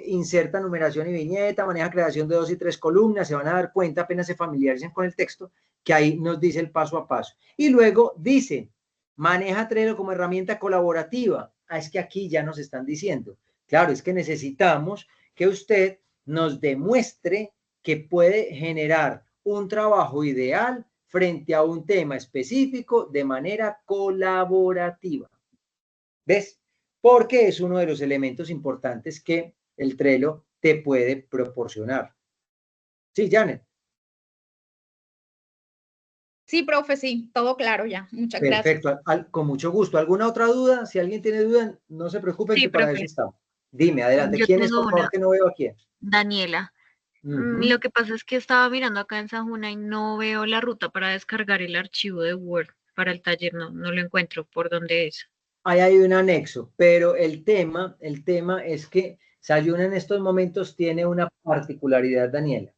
inserta numeración y viñeta, maneja creación de 2 y 3 columnas, se van a dar cuenta apenas se familiaricen con el texto, que ahí nos dice el paso a paso. Y luego dice, maneja Trello como herramienta colaborativa. Es que aquí ya nos están diciendo, claro, es que necesitamos que usted nos demuestre que puede generar un trabajo ideal frente a un tema específico de manera colaborativa. ¿Ves? Porque es uno de los elementos importantes que el Trello te puede proporcionar. Sí, Janet. Sí, profe, sí, todo claro ya. Muchas gracias. Perfecto, con mucho gusto. ¿Alguna otra duda? Si alguien tiene duda, no se preocupen, Sí, que para eso profe. estamos. Dime, adelante. Yo ¿Quién es, tengo por favor, una, que no veo a quién? Daniela. Lo que pasa es que estaba mirando acá en Sajuna y no veo la ruta para descargar el archivo de Word para el taller, no lo encuentro por dónde es. Ahí hay un anexo, pero el tema es que Sayuna en estos momentos tiene una particularidad, Daniela,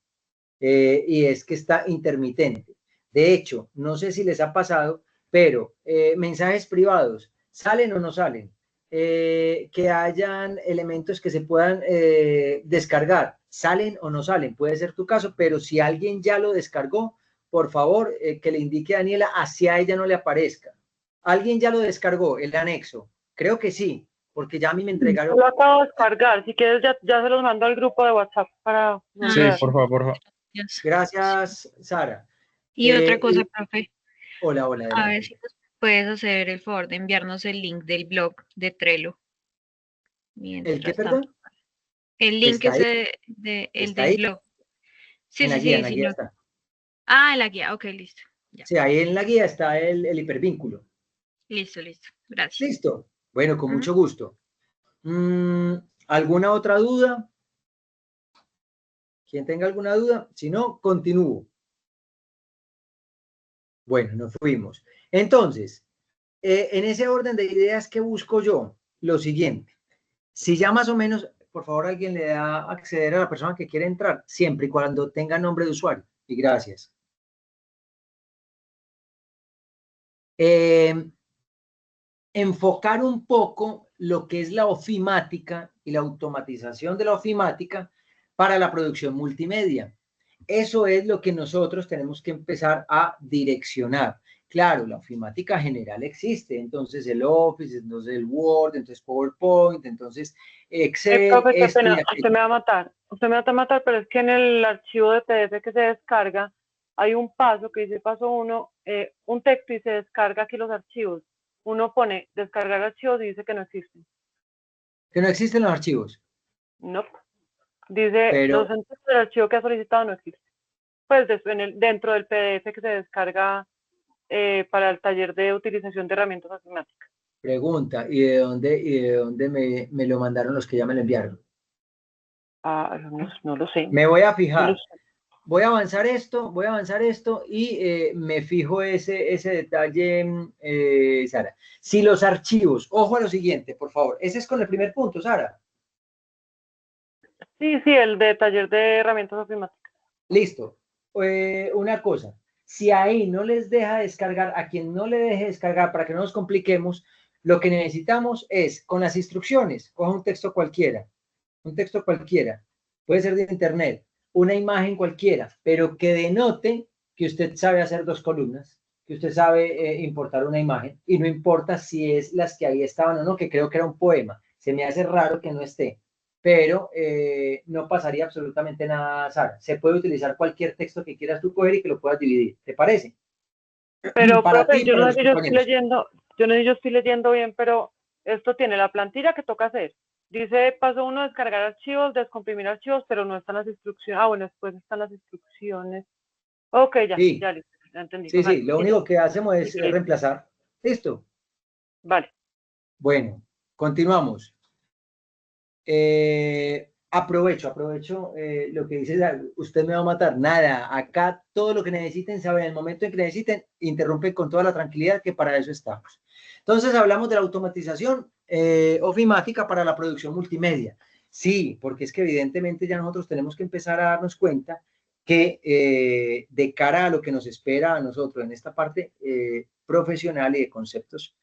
y es que está intermitente. De hecho, no sé si les ha pasado, pero mensajes privados, ¿salen o no salen? Que hayan elementos que se puedan descargar, ¿salen o no salen? Puede ser tu caso, pero si alguien ya lo descargó, por favor, que le indique a Daniela, hacia ella no le aparezca. ¿Alguien ya lo descargó, el anexo? Creo que sí, porque ya a mí me entregaron. Yo lo acabo de descargar. Si quieres, ya se los mando al grupo de WhatsApp para... Sí, por favor. Gracias, Sara. Y otra cosa, profe, Hola, a ver adelante. si nos puedes hacer el favor de enviarnos el link del blog de Trello. ¿El qué, Mientras tanto. perdón? El link Está ahí, el está del ahí, blog. Sí, en la sí, guía, sí, en la sí. guía No. está. Ah, en la guía, ok, listo. Ya. Sí, ahí en la guía está el hipervínculo. Listo. Gracias. ¿Listo? Bueno, con Ujú. mucho gusto. ¿Alguna otra duda? ¿Quién tenga alguna duda? Si no, continúo. Bueno, nos fuimos. Entonces, en ese orden de ideas que busco yo, lo siguiente. Si ya más o menos, por favor, alguien le da a acceder a la persona que quiere entrar, siempre y cuando tenga nombre de usuario. Y gracias. Enfocar un poco lo que es la ofimática y la automatización de la ofimática para la producción multimedia. Eso es lo que nosotros tenemos que empezar a direccionar. Claro, la ofimática general existe, entonces el Office, entonces el Word, entonces PowerPoint, entonces Excel, Profe, qué esto y pena, aquello. usted me va a matar. Usted me va a matar, pero es que en el archivo de PDF que se descarga hay un paso que dice paso 1, un texto y se descarga aquí los archivos. Uno pone descargar archivos y dice que no existen. Que no existen los archivos, No. Dice, los pero centros del archivo que ha solicitado no existe. Pues dentro del PDF que se descarga para el taller de utilización de herramientas asimáticas. pregunta, ¿y de dónde me lo mandaron los que ya me lo enviaron? Ah, no lo sé. Me voy a No lo fijar. sé. Voy a avanzar esto y me fijo ese detalle, Sara. Si los archivos, ojo a lo siguiente, por favor, ese es con el primer punto, Sara. Sí, el de taller de herramientas ofimáticas. Listo. Una cosa, si ahí no les deja descargar, a quien no le deje descargar, para que no nos compliquemos, lo que necesitamos es, con las instrucciones, coja un texto cualquiera, puede ser de internet, una imagen cualquiera, pero que denote que usted sabe hacer 2 columnas, que usted sabe importar una imagen, y no importa si es las que ahí estaban o no, que creo que era un poema. Se me hace raro que no esté, pero no pasaría absolutamente nada, Sara. Se puede utilizar cualquier texto que quieras tú coger y que lo puedas dividir. ¿Te parece? Pero, Para profe, ti y para los compañeros. yo no sé si yo estoy leyendo bien, pero esto tiene la plantilla que toca hacer. Dice paso 1, descargar archivos, descomprimir archivos, pero no están las instrucciones. Ah, bueno, después están las instrucciones. Ok, Sí, ya entendí. sí, Vale, sí. Lo único que hacemos es reemplazar. ¿Listo? Vale. Bueno, continuamos. Aprovecho lo que dice, usted me va a matar. Nada, acá todo lo que necesiten, saben, en el momento en que necesiten, interrumpen con toda la tranquilidad, que para eso estamos. Entonces hablamos de la automatización ofimática para la producción multimedia. Sí, porque es que evidentemente ya nosotros tenemos que empezar a darnos cuenta que de cara a lo que nos espera a nosotros en esta parte profesional y de conceptos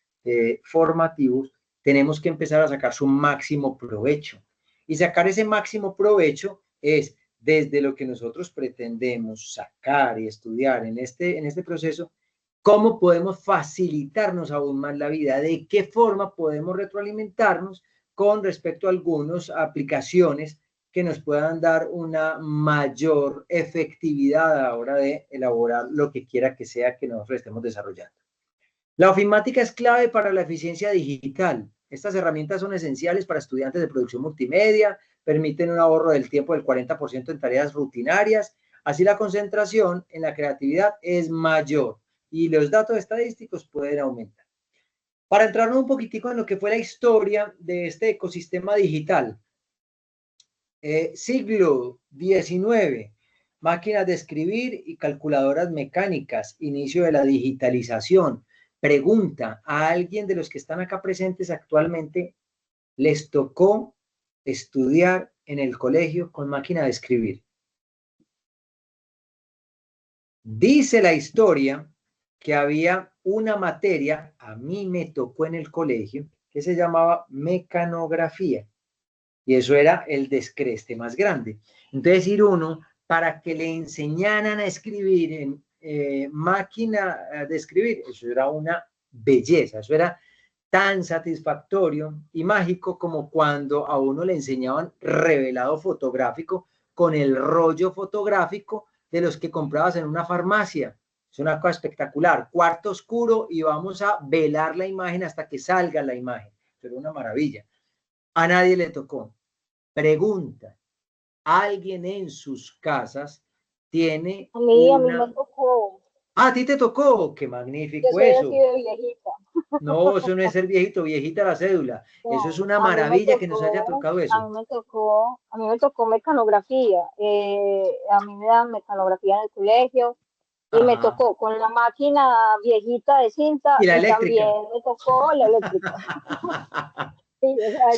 formativos, tenemos que empezar a sacar su máximo provecho. Y sacar ese máximo provecho es desde lo que nosotros pretendemos sacar y estudiar en este proceso, cómo podemos facilitarnos aún más la vida, de qué forma podemos retroalimentarnos con respecto a algunas aplicaciones que nos puedan dar una mayor efectividad a la hora de elaborar lo que quiera que sea que nosotros estemos desarrollando. La ofimática es clave para la eficiencia digital. Estas herramientas son esenciales para estudiantes de producción multimedia, permiten un ahorro del tiempo del 40% en tareas rutinarias, así la concentración en la creatividad es mayor y los datos estadísticos pueden aumentar. Para entrarnos un poquitico en lo que fue la historia de este ecosistema digital, siglo XIX, máquinas de escribir y calculadoras mecánicas, inicio de la digitalización. Pregunta, ¿a alguien de los que están acá presentes actualmente les tocó estudiar en el colegio con máquina de escribir? Dice la historia que había una materia, a mí me tocó en el colegio, que se llamaba mecanografía. Y eso era el descreste más grande. Entonces, ir uno, para que le enseñaran a escribir en máquina de escribir, eso era una belleza, eso era tan satisfactorio y mágico como cuando a uno le enseñaban revelado fotográfico con el rollo fotográfico de los que comprabas en una farmacia. Es una cosa espectacular, cuarto oscuro y vamos a velar la imagen hasta que salga la imagen. Eso era una maravilla. A nadie le tocó. Pregunta, ¿alguien en sus casas tiene a mí me tocó. Ah, ¿a ti te tocó? ¡Qué magnífico yo soy eso! Así de viejita. No, eso no es ser viejito, viejita la cédula. No, eso es una maravilla que nos haya tocado eso. A mí me tocó mecanografía. A mí me dan mecanografía en el colegio. Y me tocó con la máquina viejita de cinta y la eléctrica. También me tocó la eléctrica. Sí, o sea,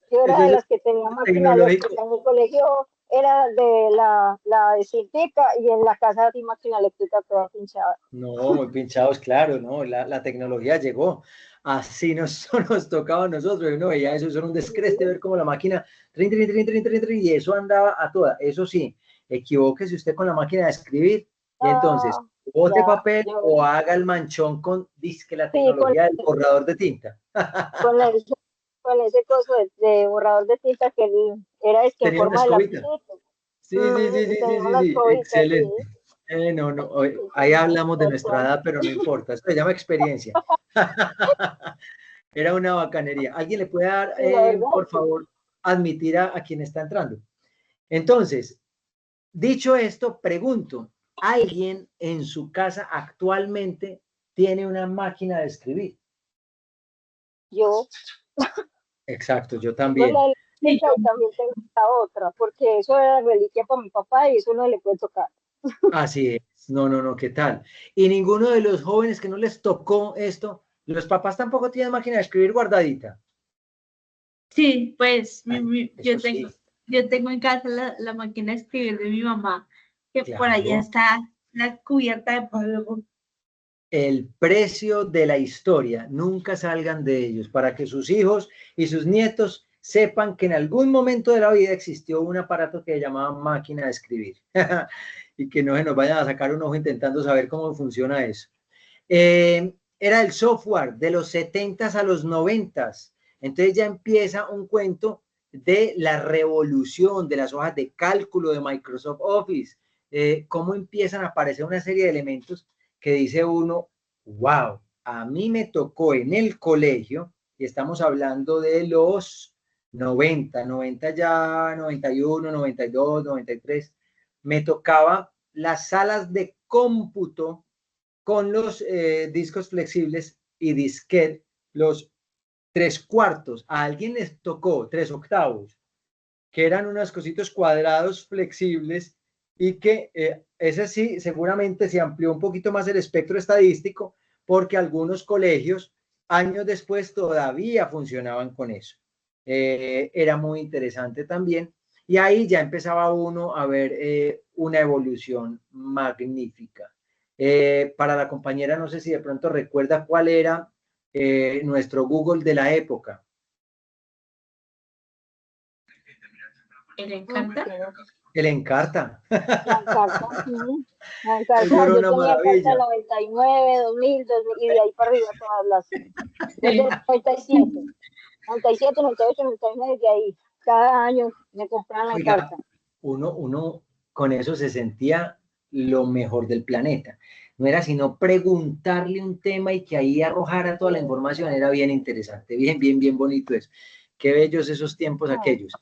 yo era de las que tenía máquina eléctrica en el colegio, era de la de cintica y en la casa de máquina eléctrica toda pinchada. No, muy pinchados, claro, no, la tecnología llegó. Así nos tocaba a nosotros, ¿no? Ya eso era un descreste ver cómo la máquina, y eso andaba a toda. Eso sí, equivóquese usted con la máquina de escribir, y entonces, bote papel o haga el manchón con disque la tecnología del borrador de tinta. Con ese coso de borrador de tinta que era en forma de lapicito. Sí, excelente. No, ahí hablamos de nuestra edad, pero no importa, eso se llama experiencia. Era una bacanería. ¿Alguien le puede dar, por favor, admitir a quien está entrando? Entonces, dicho esto, pregunto, ¿alguien en su casa actualmente tiene una máquina de escribir? Yo. Exacto, yo también. También tengo esta otra, porque eso era reliquia para mi papá y eso no le puede tocar. Así es. No, ¿qué tal? Y ninguno de los jóvenes que no les tocó esto, los papás tampoco tienen máquina de escribir guardadita. Sí, pues yo tengo en casa la máquina de escribir de mi mamá, que claro. Por allá está la cubierta de polvo. El precio de la historia, nunca salgan de ellos, para que sus hijos y sus nietos sepan que en algún momento de la vida existió un aparato que llamaba máquina de escribir y que no se nos vayan a sacar un ojo intentando saber cómo funciona eso. Era el software de los 70s a los 90s, entonces ya empieza un cuento de la revolución de las hojas de cálculo de Microsoft Office, cómo empiezan a aparecer una serie de elementos que dice uno, wow, a mí me tocó en el colegio, y estamos hablando de los 90 ya, 91, 92, 93, me tocaba las salas de cómputo con los discos flexibles y disquete, los 3/4, a alguien les tocó 3/8, que eran unos cositos cuadrados flexibles y que ese sí seguramente se amplió un poquito más el espectro estadístico porque algunos colegios años después todavía funcionaban con eso. Era muy interesante también Y ahí ya empezaba uno a ver una evolución magnífica. Para la compañera, no sé si de pronto recuerda cuál era nuestro Google de la época. ¿El Encarta? El Encarta. La Encarta, la Encarta. Eso era Yo una tenía Encarta maravilla. 99, 2000, 2000, y de ahí para arriba todas las. Desde 97, 98, 99, de ahí. Cada año me compraban la Oiga, Encarta. uno con eso se sentía lo mejor del planeta. No era sino preguntarle un tema y que ahí arrojara toda la información. Era bien interesante, bien bonito eso. Qué bellos esos tiempos aquellos.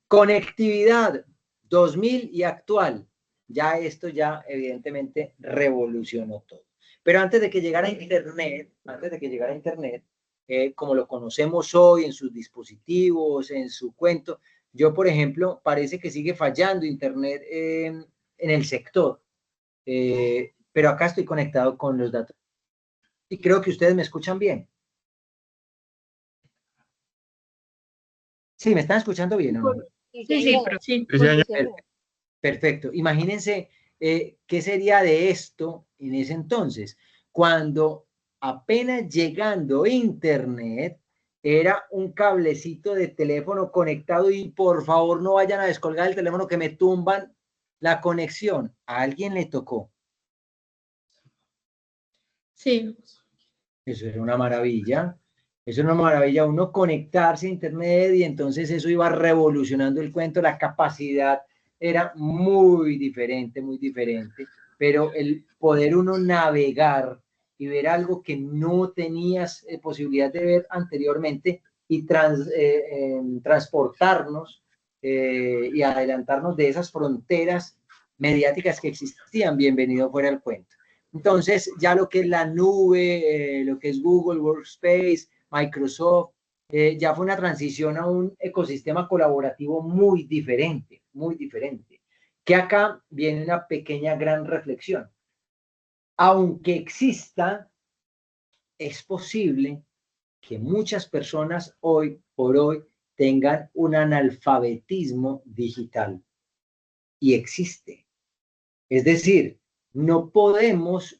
Conectividad 2000 y actual. Ya esto ya evidentemente revolucionó todo. Pero antes de que llegara Internet, como lo conocemos hoy en sus dispositivos, en su cuento, yo, por ejemplo, parece que sigue fallando Internet en el sector, pero acá estoy conectado con los datos y creo que ustedes me escuchan bien. Sí, ¿me están escuchando bien o no? Sí. Perfecto. Imagínense qué sería de esto en ese entonces, cuando apenas llegando Internet, era un cablecito de teléfono conectado y por favor no vayan a descolgar el teléfono que me tumban la conexión. A alguien le tocó. Sí. Eso era una maravilla. Eso era una maravilla, uno conectarse a Internet y entonces eso iba revolucionando el cuento, la capacidad era muy diferente, pero el poder uno navegar y ver algo que no tenías posibilidad de ver anteriormente y transportarnos y adelantarnos de esas fronteras mediáticas que existían, bienvenido fuera el cuento. Entonces, ya lo que es la nube, lo que es Google Workspace, Microsoft, ya fue una transición a un ecosistema colaborativo muy diferente, que acá viene una pequeña gran reflexión. Aunque exista, es posible que muchas personas hoy por hoy tengan un analfabetismo digital. Y existe. Es decir, no podemos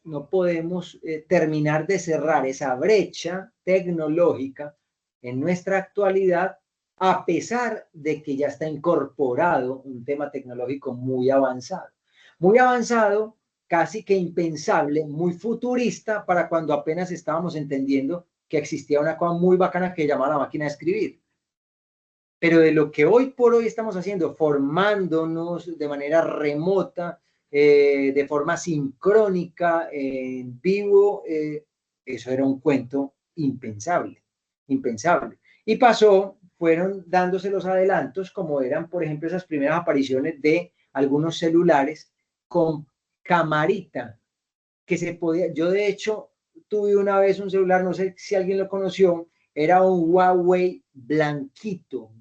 terminar de cerrar esa brecha tecnológica en nuestra actualidad, a pesar de que ya está incorporado un tema tecnológico muy avanzado, casi que impensable, muy futurista para cuando apenas estábamos entendiendo que existía una cosa muy bacana que llamaba la máquina de escribir. Pero de lo que hoy por hoy estamos haciendo, formándonos de manera remota, de forma sincrónica, en vivo, eso era un cuento impensable. Y fueron dándose los adelantos, como eran, por ejemplo, esas primeras apariciones de algunos celulares con camarita, que se podía, yo de hecho tuve una vez un celular, no sé si alguien lo conoció, era un Huawei blanquito,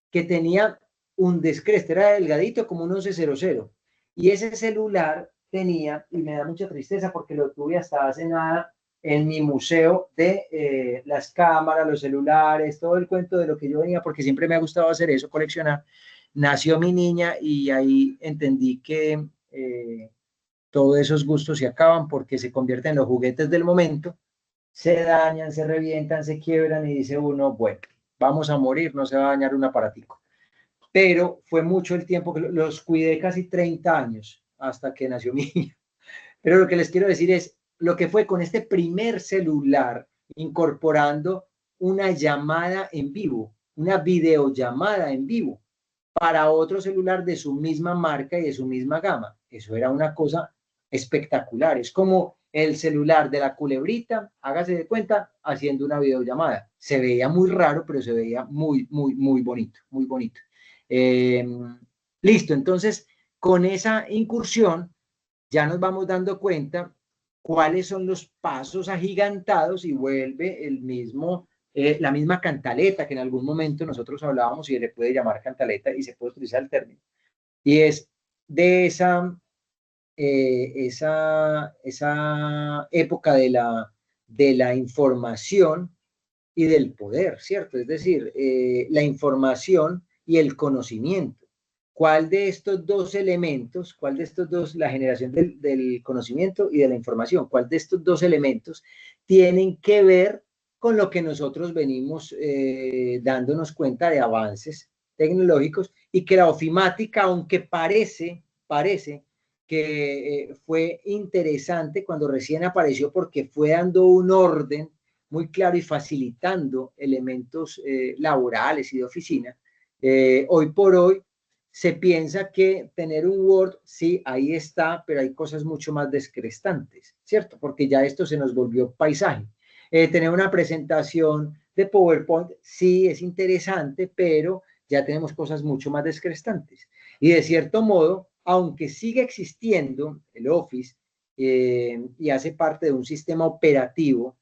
que tenía un descreste, era delgadito como un 1100. Y ese celular tenía, y me da mucha tristeza porque lo tuve hasta hace nada en mi museo de las cámaras, los celulares, todo el cuento de lo que yo venía, porque siempre me ha gustado hacer eso, coleccionar. Nació mi niña y ahí entendí que todos esos gustos se acaban porque se convierten en los juguetes del momento, se dañan, se revientan, se quiebran y dice uno, bueno, vamos a morir, no se va a dañar un aparatico. Pero fue mucho el tiempo que los cuidé, casi 30 años, hasta que nació mi hija. Pero lo que les quiero decir es lo que fue con este primer celular, incorporando una llamada en vivo, una videollamada en vivo, para otro celular de su misma marca y de su misma gama. Eso era una cosa espectacular. Es como el celular de la culebrita, hágase de cuenta, haciendo una videollamada. Se veía muy raro, pero se veía muy bonito, listo, entonces, con esa incursión, ya nos vamos dando cuenta cuáles son los pasos agigantados y vuelve la misma cantaleta que en algún momento nosotros hablábamos y se le puede llamar cantaleta y se puede utilizar el término. Y es de esa época de la información y del poder, ¿cierto? Es decir, la información y el conocimiento. ¿Cuál de estos dos elementos, cuál de estos dos, la generación del conocimiento y de la información, cuál de estos dos elementos tienen que ver con lo que nosotros venimos dándonos cuenta de avances tecnológicos y que la ofimática, aunque parece que fue interesante cuando recién apareció porque fue dando un orden muy claro y facilitando elementos laborales y de oficina, hoy por hoy se piensa que tener un Word, sí, ahí está, pero hay cosas mucho más descrestantes, ¿cierto? Porque ya esto se nos volvió paisaje. Tener una presentación de PowerPoint, sí, es interesante, pero ya tenemos cosas mucho más descrestantes. Y de cierto modo, aunque sigue existiendo el Office y hace parte de un sistema operativo,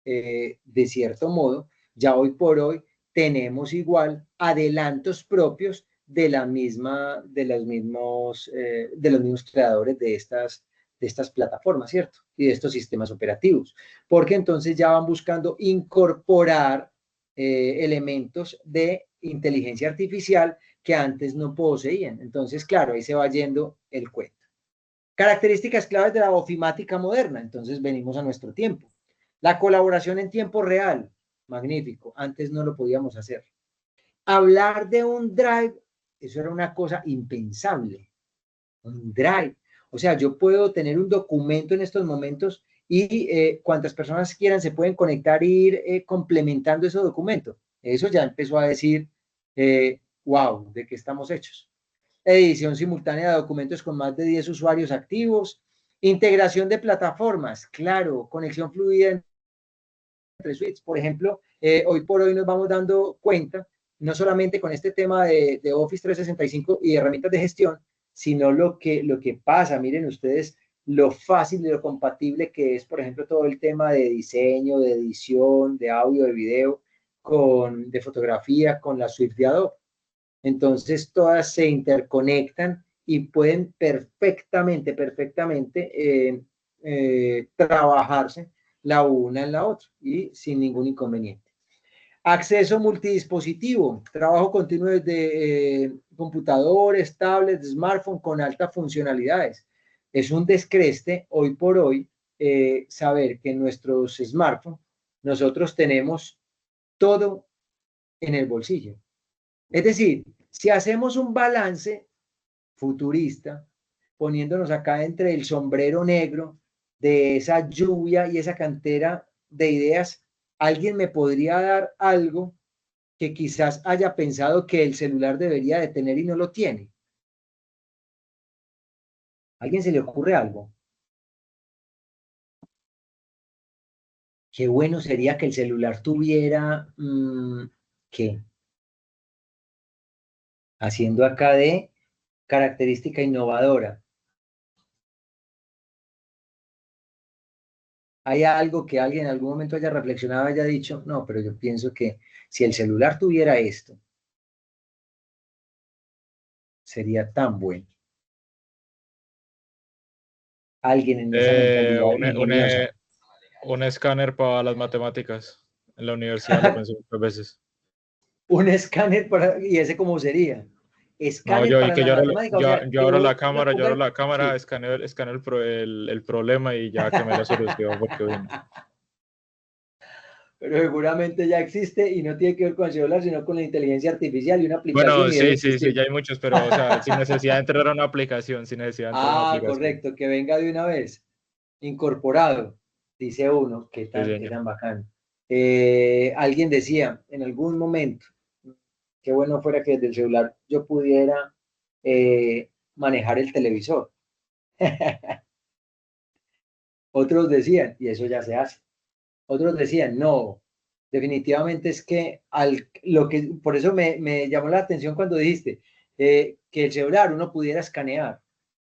de cierto modo, ya hoy por hoy tenemos igual adelantos propios de los mismos creadores de estas plataformas, ¿cierto? Y de estos sistemas operativos, porque entonces ya van buscando incorporar elementos de inteligencia artificial que antes no poseían. Entonces, claro, ahí se va yendo el cuento. Características claves de la ofimática moderna. Entonces, venimos a nuestro tiempo. La colaboración en tiempo real. Magnífico. Antes no lo podíamos hacer. Hablar de un drive, eso era una cosa impensable. Un drive. O sea, yo puedo tener un documento en estos momentos y cuantas personas quieran se pueden conectar e ir complementando ese documento. Eso ya empezó a decir, wow, ¿de qué estamos hechos? Edición simultánea de documentos con más de 10 usuarios activos, integración de plataformas, claro, conexión fluida entre suites. Por ejemplo, hoy por hoy nos vamos dando cuenta, no solamente con este tema de Office 365 y herramientas de gestión, sino lo que pasa, miren ustedes, lo fácil y lo compatible que es, por ejemplo, todo el tema de diseño, de edición, de audio, de video, de fotografía, con la suite de Adobe. Entonces, todas se interconectan y pueden perfectamente trabajarse la una en la otra y sin ningún inconveniente. Acceso multidispositivo, trabajo continuo desde computadores, tablets, smartphone con altas funcionalidades. Es un descreste hoy por hoy saber que en nuestros smartphones nosotros tenemos todo en el bolsillo. Es decir, si hacemos un balance futurista, poniéndonos acá entre el sombrero negro de esa lluvia y esa cantera de ideas, alguien me podría dar algo que quizás haya pensado que el celular debería de tener y no lo tiene. ¿A alguien se le ocurre algo? Qué bueno sería que el celular tuviera, ¿qué? Haciendo acá de característica innovadora. ¿Hay algo que alguien en algún momento haya reflexionado, haya dicho, no, pero yo pienso que si el celular tuviera esto, sería tan bueno? Alguien en esa mentalidad ingeniosa. Un escáner para las matemáticas. En la universidad lo pensé muchas veces. Un escáner ¿y ese cómo sería? Escáner No, para la matemática. Yo abro la cámara, sí. escaneo el problema y ya que me la solución. Porque, bueno. Pero seguramente ya existe y no tiene que ver con el celular, sino con la inteligencia artificial y una aplicación. Bueno, y sí, ya hay muchos, pero o sea, sin necesidad de entrar a una aplicación, sin necesidad de entrar a una aplicación. Correcto, que venga de una vez, incorporado, dice uno, qué tan bacano. Alguien decía en algún momento, qué bueno fuera que desde el celular yo pudiera manejar el televisor. Otros decían, y eso ya se hace. Otros decían, no, definitivamente es que por eso me llamó la atención cuando dijiste que el celular uno pudiera escanear.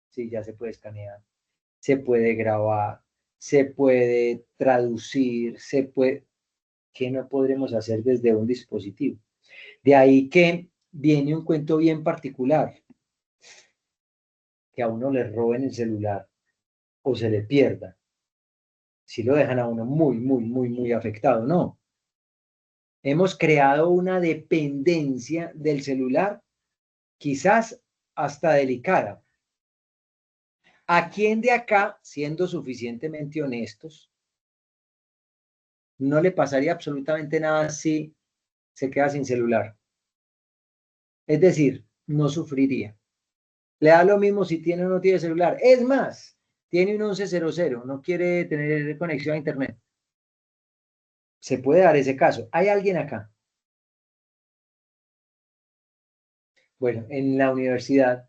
Sí, ya se puede escanear, se puede grabar, se puede traducir, ¿qué no podremos hacer desde un dispositivo? De ahí que viene un cuento bien particular, que a uno le roben el celular o se le pierda. Si lo dejan a uno muy afectado, ¿no? Hemos creado una dependencia del celular, quizás hasta delicada. ¿A quién de acá, siendo suficientemente honestos, no le pasaría absolutamente nada si se queda sin celular? Es decir, no sufriría. Le da lo mismo si tiene o no tiene celular. Es más, tiene un 1100, no quiere tener conexión a internet. Se puede dar ese caso. ¿Hay alguien acá? Bueno, en la universidad,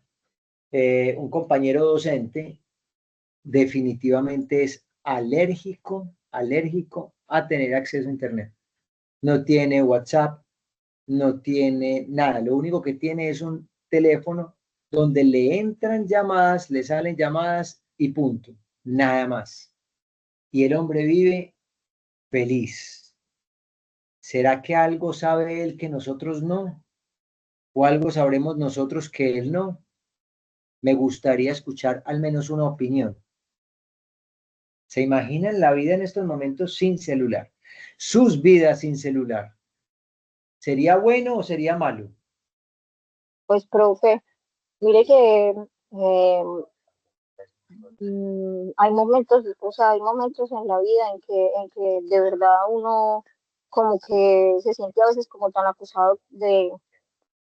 un compañero docente definitivamente es alérgico a tener acceso a internet. No tiene WhatsApp, no tiene nada. Lo único que tiene es un teléfono donde le entran llamadas, le salen llamadas y punto. Nada más. Y el hombre vive feliz. ¿Será que algo sabe él que nosotros no? ¿O algo sabremos nosotros que él no? Me gustaría escuchar al menos una opinión. ¿Se imaginan la vida en estos momentos sin celular? Sus vidas sin celular. ¿Sería bueno o sería malo? Pues, profe, mire que hay momentos, o sea, hay momentos en la vida en que de verdad uno como que se siente a veces como tan acusado de,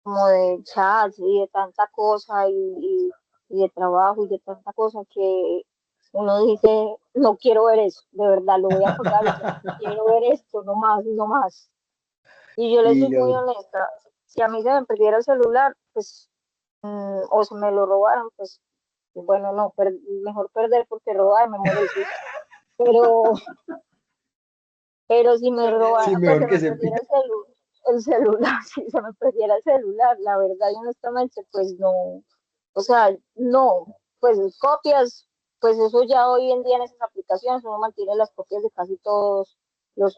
como de chats y de tanta cosa y de trabajo y de tanta cosa que uno dice, no quiero ver eso, de verdad, lo voy a apagar y ya, no quiero ver esto, no más, no más. Y yo le Y soy muy honesta, si a mí se me perdiera el celular, pues, o se me lo robaran, pues, bueno, no, mejor perder porque robar me muere el susto. Pero, pero si me sí, robara, pues mejor se que me se perdiera pierda. el celular, si se me perdiera el celular, la verdad y honestamente, pues no, o sea, no, pues copias, pues eso ya hoy en día en esas aplicaciones uno mantiene las copias de casi todos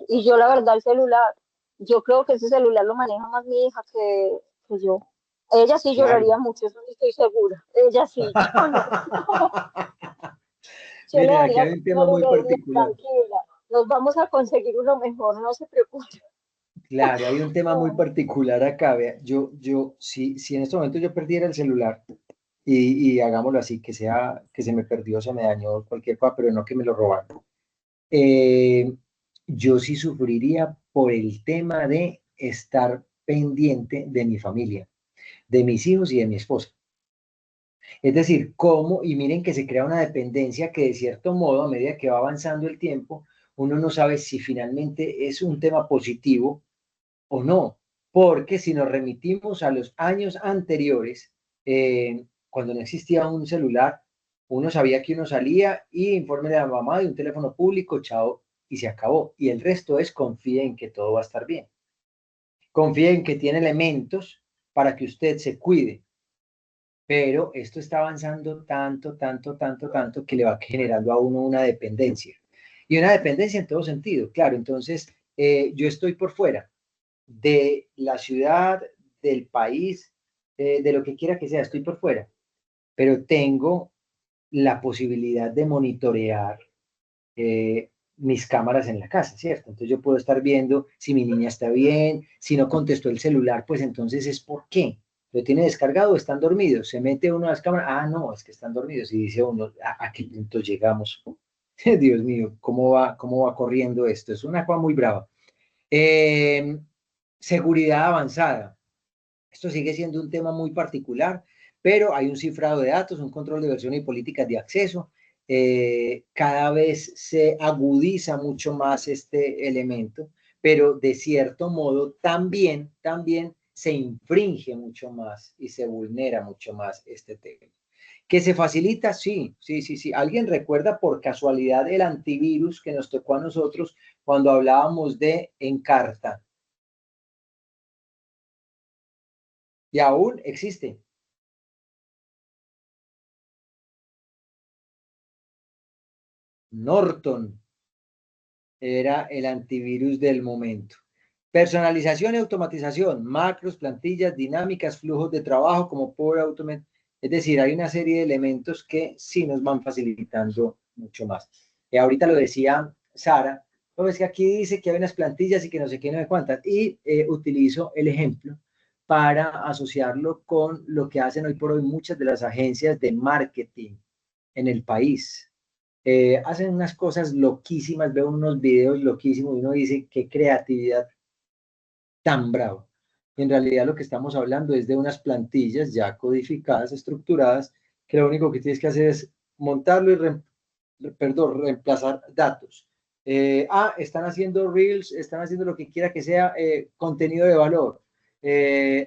y yo la verdad el celular, yo creo que ese celular lo maneja más mi hija que yo. Ella sí Claro. lloraría mucho, eso sí estoy segura. Ella sí, yo no. Yo le Miren, aquí daría, hay un yo tema le muy diría, particular. tranquila, nos vamos a conseguir uno mejor, no se preocupe. Claro, hay un tema muy No, particular acá. Vea. Si en este momento yo perdiera el celular y hagámoslo así, que sea que se me perdió, se me dañó cualquier cosa, pero no que me lo robaron. eh, yo sí sufriría por el tema de estar pendiente de mi familia, de mis hijos y de mi esposa. Es decir, cómo, y miren que se crea una dependencia que de cierto modo, a medida que va avanzando el tiempo, uno no sabe si finalmente es un tema positivo o no, porque si nos remitimos a los años anteriores, cuando no existía un celular, uno sabía que uno salía y informe de la mamá de un teléfono público, chao, y se acabó. Y el resto es confíe en que todo va a estar bien. Confíe en que tiene elementos para que usted se cuide. Pero esto está avanzando tanto, que le va generando a uno una dependencia. Y una dependencia en todo sentido, claro. Entonces, yo estoy por fuera de la ciudad, del país, de lo que quiera que sea, estoy por fuera, pero tengo la posibilidad de monitorear mis cámaras en la casa, ¿cierto? Entonces yo puedo estar viendo si mi niña está bien, si no contestó el celular, pues entonces es por qué. Lo tiene descargado, están dormidos, se mete uno a las cámaras, ah, no, es que están dormidos, y dice uno, ¿a qué punto llegamos? Dios mío, cómo va corriendo esto? Es una cosa muy brava. Eh, Seguridad avanzada. Esto sigue siendo un tema muy particular, pero hay un cifrado de datos, un control de versión y políticas de acceso. Cada vez se agudiza mucho más este elemento, pero de cierto modo también se infringe mucho más y se vulnera mucho más este tema. ¿Que se facilita? Sí. ¿Alguien recuerda por casualidad el antivirus que nos tocó a nosotros cuando hablábamos de Encarta? Y aún existe. Norton era el antivirus del momento. Personalización y automatización, macros, plantillas, dinámicas, flujos de trabajo como Power Automate. Es decir, hay una serie de elementos que sí nos van facilitando mucho más. Ahorita lo decía Sara, No, es que aquí dice que hay unas plantillas y que no sé qué, no sé cuántas. Y utilizo el ejemplo para asociarlo con lo que hacen hoy por hoy muchas de las agencias de marketing en el país. Hacen unas cosas loquísimas, veo unos videos loquísimos y uno dice, qué creatividad tan brava. En realidad lo que estamos hablando es de unas plantillas ya codificadas, estructuradas, que lo único que tienes que hacer es montarlo y reemplazar datos. Están haciendo reels, están haciendo lo que quiera que sea contenido de valor.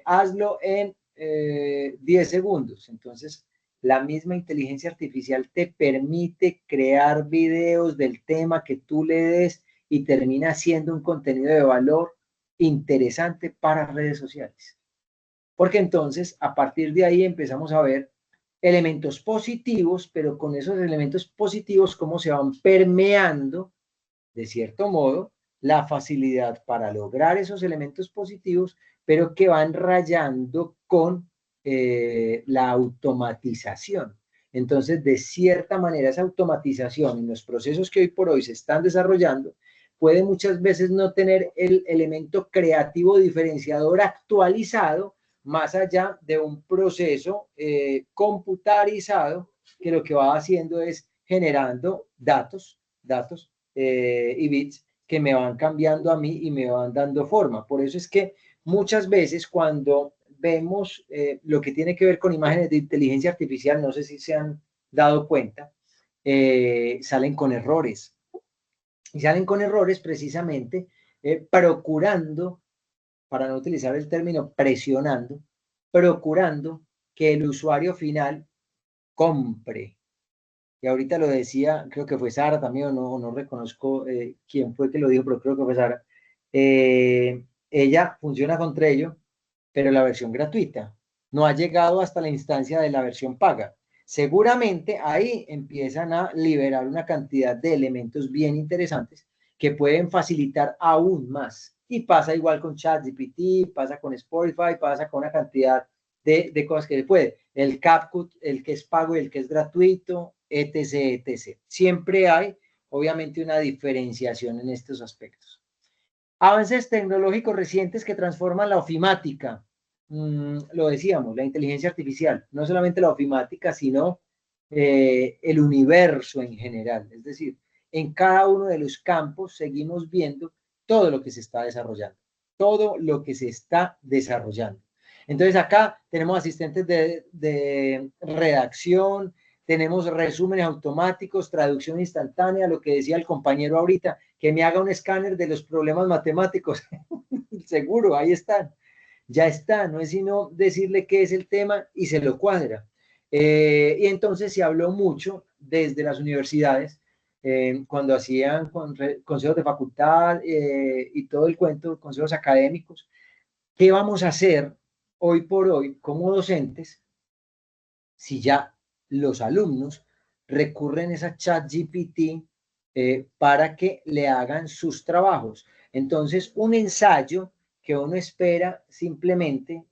Hazlo en 10 segundos. Entonces, la misma inteligencia artificial te permite crear videos del tema que tú le des y termina siendo un contenido de valor interesante para redes sociales. Porque entonces, a partir de ahí empezamos a ver elementos positivos, pero con esos elementos positivos, cómo se van permeando, de cierto modo, la facilidad para lograr esos elementos positivos, pero que van rayando con la automatización. Entonces, de cierta manera, esa automatización en los procesos que hoy por hoy se están desarrollando puede muchas veces no tener el elemento creativo diferenciador actualizado más allá de un proceso computarizado que lo que va haciendo es generando datos y bits que me van cambiando a mí y me van dando forma. Por eso es que muchas veces cuando vemos lo que tiene que ver con imágenes de inteligencia artificial, no sé si se han dado cuenta, salen con errores. Y salen con errores precisamente procurando, para no utilizar el término presionando, procurando que el usuario final compre. Y ahorita lo decía, creo que fue Sara también, o no reconozco quién fue que lo dijo, pero creo que fue Sara. Ella funciona con Trello, pero la versión gratuita no ha llegado hasta la instancia de la versión paga. Seguramente ahí empiezan a liberar una cantidad de elementos bien interesantes que pueden facilitar aún más. Y pasa igual con ChatGPT, pasa con Spotify, pasa con una cantidad de cosas que se puede. El CapCut, el que es pago y el que es gratuito, etc., etc. Siempre hay, obviamente, una diferenciación en estos aspectos. Avances tecnológicos recientes que transforman la ofimática. Lo decíamos, la inteligencia artificial, no solamente la ofimática, sino el universo en general. Es decir, en cada uno de los campos seguimos viendo todo lo que se está desarrollando, todo lo que se está desarrollando. Entonces acá tenemos asistentes de redacción, tenemos resúmenes automáticos, traducción instantánea, lo que decía el compañero ahorita, que me haga un escáner de los problemas matemáticos. Seguro, ahí están. Ya está, no es sino decirle qué es el tema y se lo cuadra. Y entonces se habló mucho desde las universidades, cuando hacían consejos de facultad y todo el cuento, consejos académicos, ¿qué vamos a hacer hoy por hoy como docentes si ya los alumnos recurren a esa ChatGPT para que le hagan sus trabajos? Entonces, un ensayo que uno espera simplemente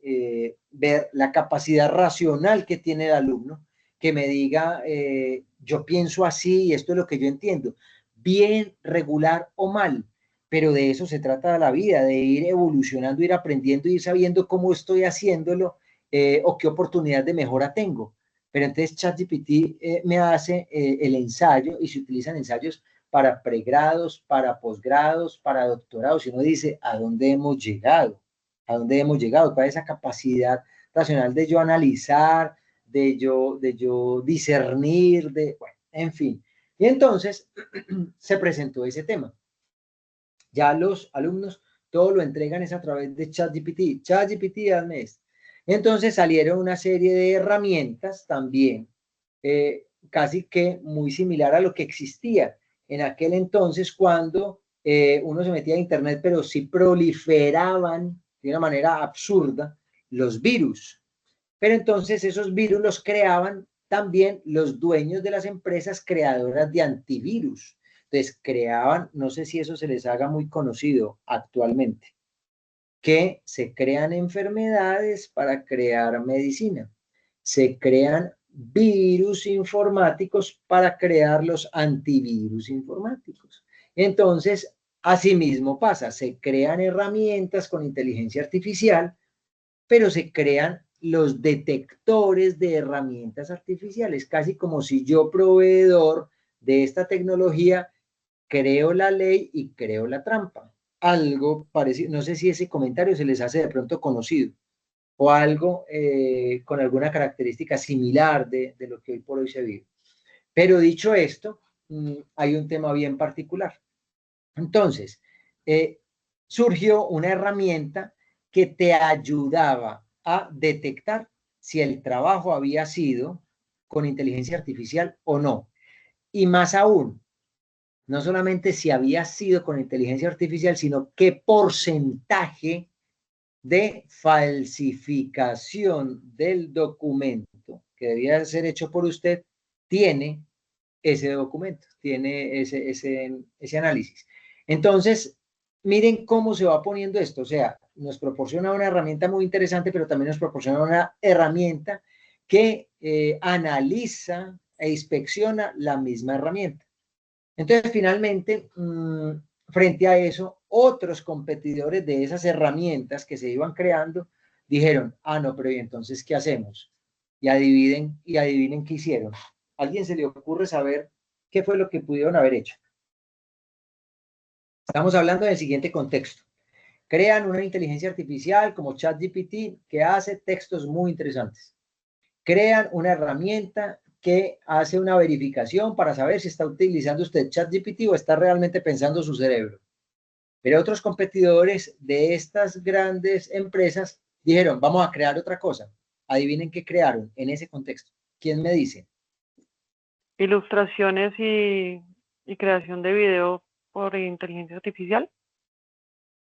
ver la capacidad racional que tiene el alumno, que me diga, yo pienso así y esto es lo que yo entiendo, bien, regular o mal, pero de eso se trata la vida, de ir evolucionando, ir aprendiendo, ir sabiendo cómo estoy haciéndolo o qué oportunidad de mejora tengo. Pero entonces ChatGPT me hace el ensayo y se utilizan ensayos para pregrados, para posgrados, para doctorados. Y uno dice, ¿a dónde hemos llegado? ¿A dónde hemos llegado? ¿Cuál es esa capacidad racional de yo analizar, de yo discernir, bueno, en fin? Y entonces se presentó ese tema. Ya los alumnos todo lo entregan es a través de ChatGPT. ChatGPT, hazme esto. Entonces salieron una serie de herramientas también, casi que muy similar a lo que existía en aquel entonces cuando uno se metía a internet, pero sí proliferaban de una manera absurda los virus. Pero entonces esos virus los creaban también los dueños de las empresas creadoras de antivirus. Entonces creaban, no sé si eso se les haga muy conocido actualmente, que se crean enfermedades para crear medicina. Se crean virus informáticos para crear los antivirus informáticos. Entonces, Asimismo pasa, se crean herramientas con inteligencia artificial, pero se crean los detectores de herramientas artificiales, casi como si yo, proveedor de esta tecnología, creo la ley y creo la trampa. Algo parecido, no sé si ese comentario se les hace de pronto conocido, o algo con alguna característica similar de lo que hoy por hoy se vive. Pero dicho esto, hay un tema bien particular. Entonces, surgió una herramienta que te ayudaba a detectar si el trabajo había sido con inteligencia artificial o no. Y más aún, no solamente si había sido con inteligencia artificial, sino qué porcentaje de falsificación del documento que debía ser hecho por usted tiene ese documento, tiene ese análisis. Entonces, miren cómo se va poniendo esto. O sea, nos proporciona una herramienta muy interesante, pero también nos proporciona una herramienta que analiza e inspecciona la misma herramienta. Entonces, finalmente, frente a eso, otros competidores de esas herramientas que se iban creando dijeron, ah, no, pero ¿y entonces qué hacemos? Y adivinen qué hicieron. ¿A alguien se le ocurre saber qué fue lo que pudieron haber hecho? Estamos hablando del siguiente contexto. Crean una inteligencia artificial como ChatGPT que hace textos muy interesantes. Crean una herramienta que hace una verificación para saber si está utilizando usted ChatGPT o está realmente pensando su cerebro. Pero otros competidores de estas grandes empresas dijeron, vamos a crear otra cosa. Adivinen qué crearon en ese contexto. ¿Quién me dice? Ilustraciones y creación de video por inteligencia artificial.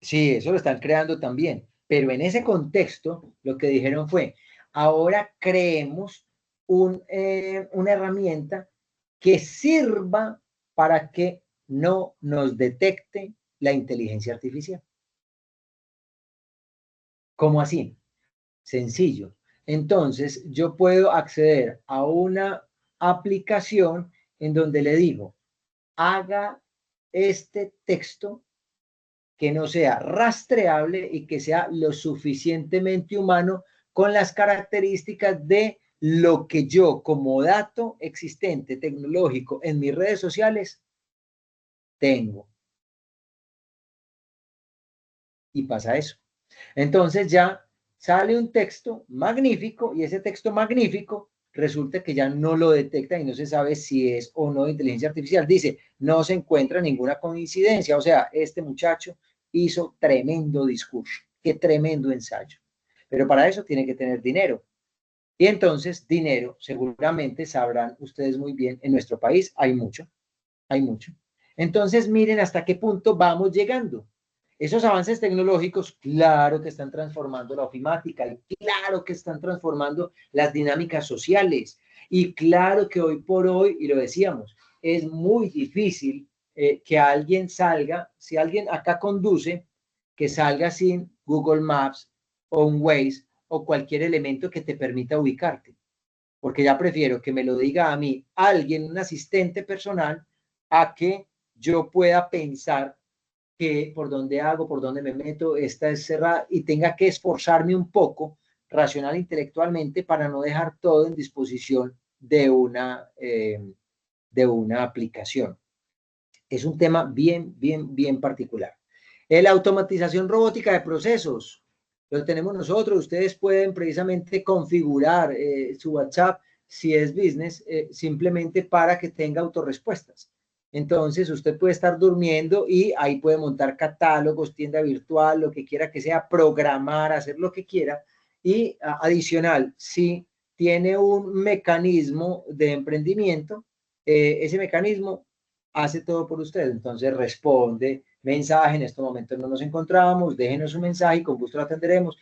Sí, eso lo están creando también. Pero en ese contexto, lo que dijeron fue, ahora creemos una herramienta que sirva para que no nos detecte la inteligencia artificial. ¿Cómo así? Sencillo. Entonces, yo puedo acceder a una aplicación en donde le digo, haga este texto que no sea rastreable y que sea lo suficientemente humano con las características de lo que yo como dato existente tecnológico en mis redes sociales tengo. Y pasa eso. Entonces ya sale un texto magnífico y ese texto magnífico resulta que ya no lo detecta y no se sabe si es o no inteligencia artificial. Dice, no se encuentra ninguna coincidencia. O sea, este muchacho hizo tremendo discurso, qué tremendo ensayo. Pero para eso tiene que tener dinero. Y entonces, dinero, seguramente sabrán ustedes muy bien, en nuestro país hay mucho, hay mucho. Entonces, miren hasta qué punto vamos llegando. Esos avances tecnológicos, claro que están transformando la ofimática y claro que están transformando las dinámicas sociales. Y claro que hoy por hoy, y lo decíamos, es muy difícil que alguien salga, si alguien acá conduce, que salga sin Google Maps o un Waze o cualquier elemento que te permita ubicarte. Porque ya prefiero que me lo diga a mí alguien, un asistente personal, a que yo pueda pensar que por dónde hago, por dónde me meto, esta es cerrada y tenga que esforzarme un poco racional intelectualmente para no dejar todo en disposición de una aplicación. Es un tema bien particular. La automatización robótica de procesos, lo tenemos nosotros. Ustedes pueden precisamente configurar su WhatsApp, si es business, simplemente para que tenga autorrespuestas. Entonces, usted puede estar durmiendo y ahí puede montar catálogos, tienda virtual, lo que quiera que sea, programar, hacer lo que quiera. Y adicional, si tiene un mecanismo de emprendimiento, ese mecanismo hace todo por usted. Entonces, responde mensaje, en este momento no nos encontramos, déjenos un mensaje y con gusto lo atenderemos.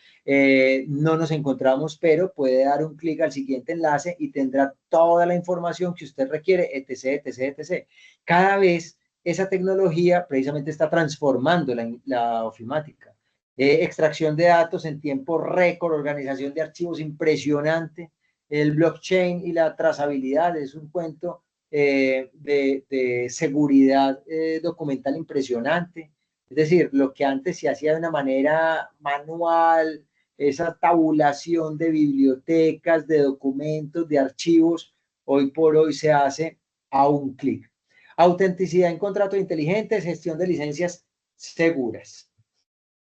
No nos encontramos, pero puede dar un clic al siguiente enlace y tendrá toda la información que usted requiere, etc. Cada vez esa tecnología precisamente está transformando la ofimática. Extracción de datos en tiempo récord, organización de archivos impresionante, el blockchain y la trazabilidad es un cuento de seguridad documental impresionante. Es decir, lo que antes se hacía de una manera manual, esa tabulación de bibliotecas, de documentos, de archivos, hoy por hoy se hace a un clic. Autenticidad en contratos inteligentes, gestión de licencias seguras.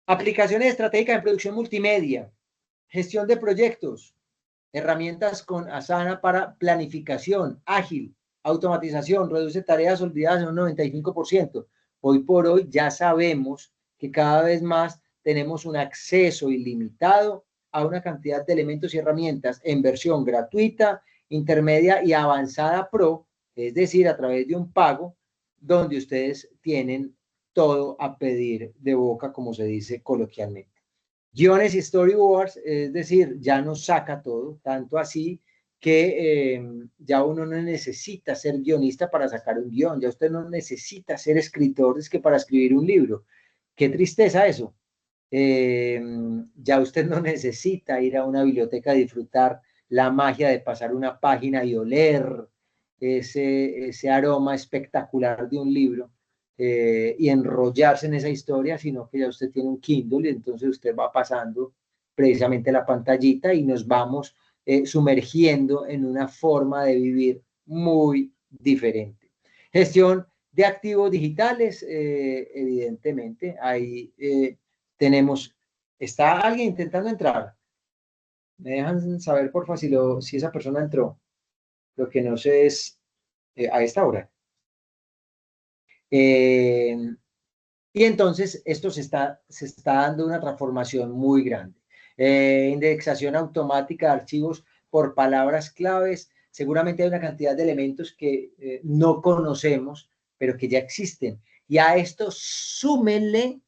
Aplicaciones estratégicas en producción multimedia, gestión de proyectos, herramientas con Asana para planificación ágil, automatización, reduce tareas olvidadas en un 95%. Hoy por hoy ya sabemos que cada vez más tenemos un acceso ilimitado a una cantidad de elementos y herramientas en versión gratuita, intermedia y avanzada pro, es decir, a través de un pago, donde ustedes tienen todo a pedir de boca, como se dice coloquialmente. Guiones y storyboards, es decir, ya nos saca todo, tanto así que ya uno no necesita ser guionista para sacar un guión, ya usted no necesita ser escritor, es que para escribir un libro. Qué tristeza eso. Ya usted no necesita ir a una biblioteca a disfrutar la magia de pasar una página y oler ese aroma espectacular de un libro. Y enrollarse en esa historia, sino que ya usted tiene un Kindle y entonces usted va pasando precisamente la pantallita y nos vamos sumergiendo en una forma de vivir muy diferente. Gestión de activos digitales, evidentemente, ahí tenemos, ¿está alguien intentando entrar? Me dejan saber, por favor, si esa persona entró. Lo que no sé es a esta hora. Y entonces esto se está dando una transformación muy grande. Indexación automática de archivos por palabras claves. Seguramente hay una cantidad de elementos que no conocemos, pero que ya existen. Y a esto súmenle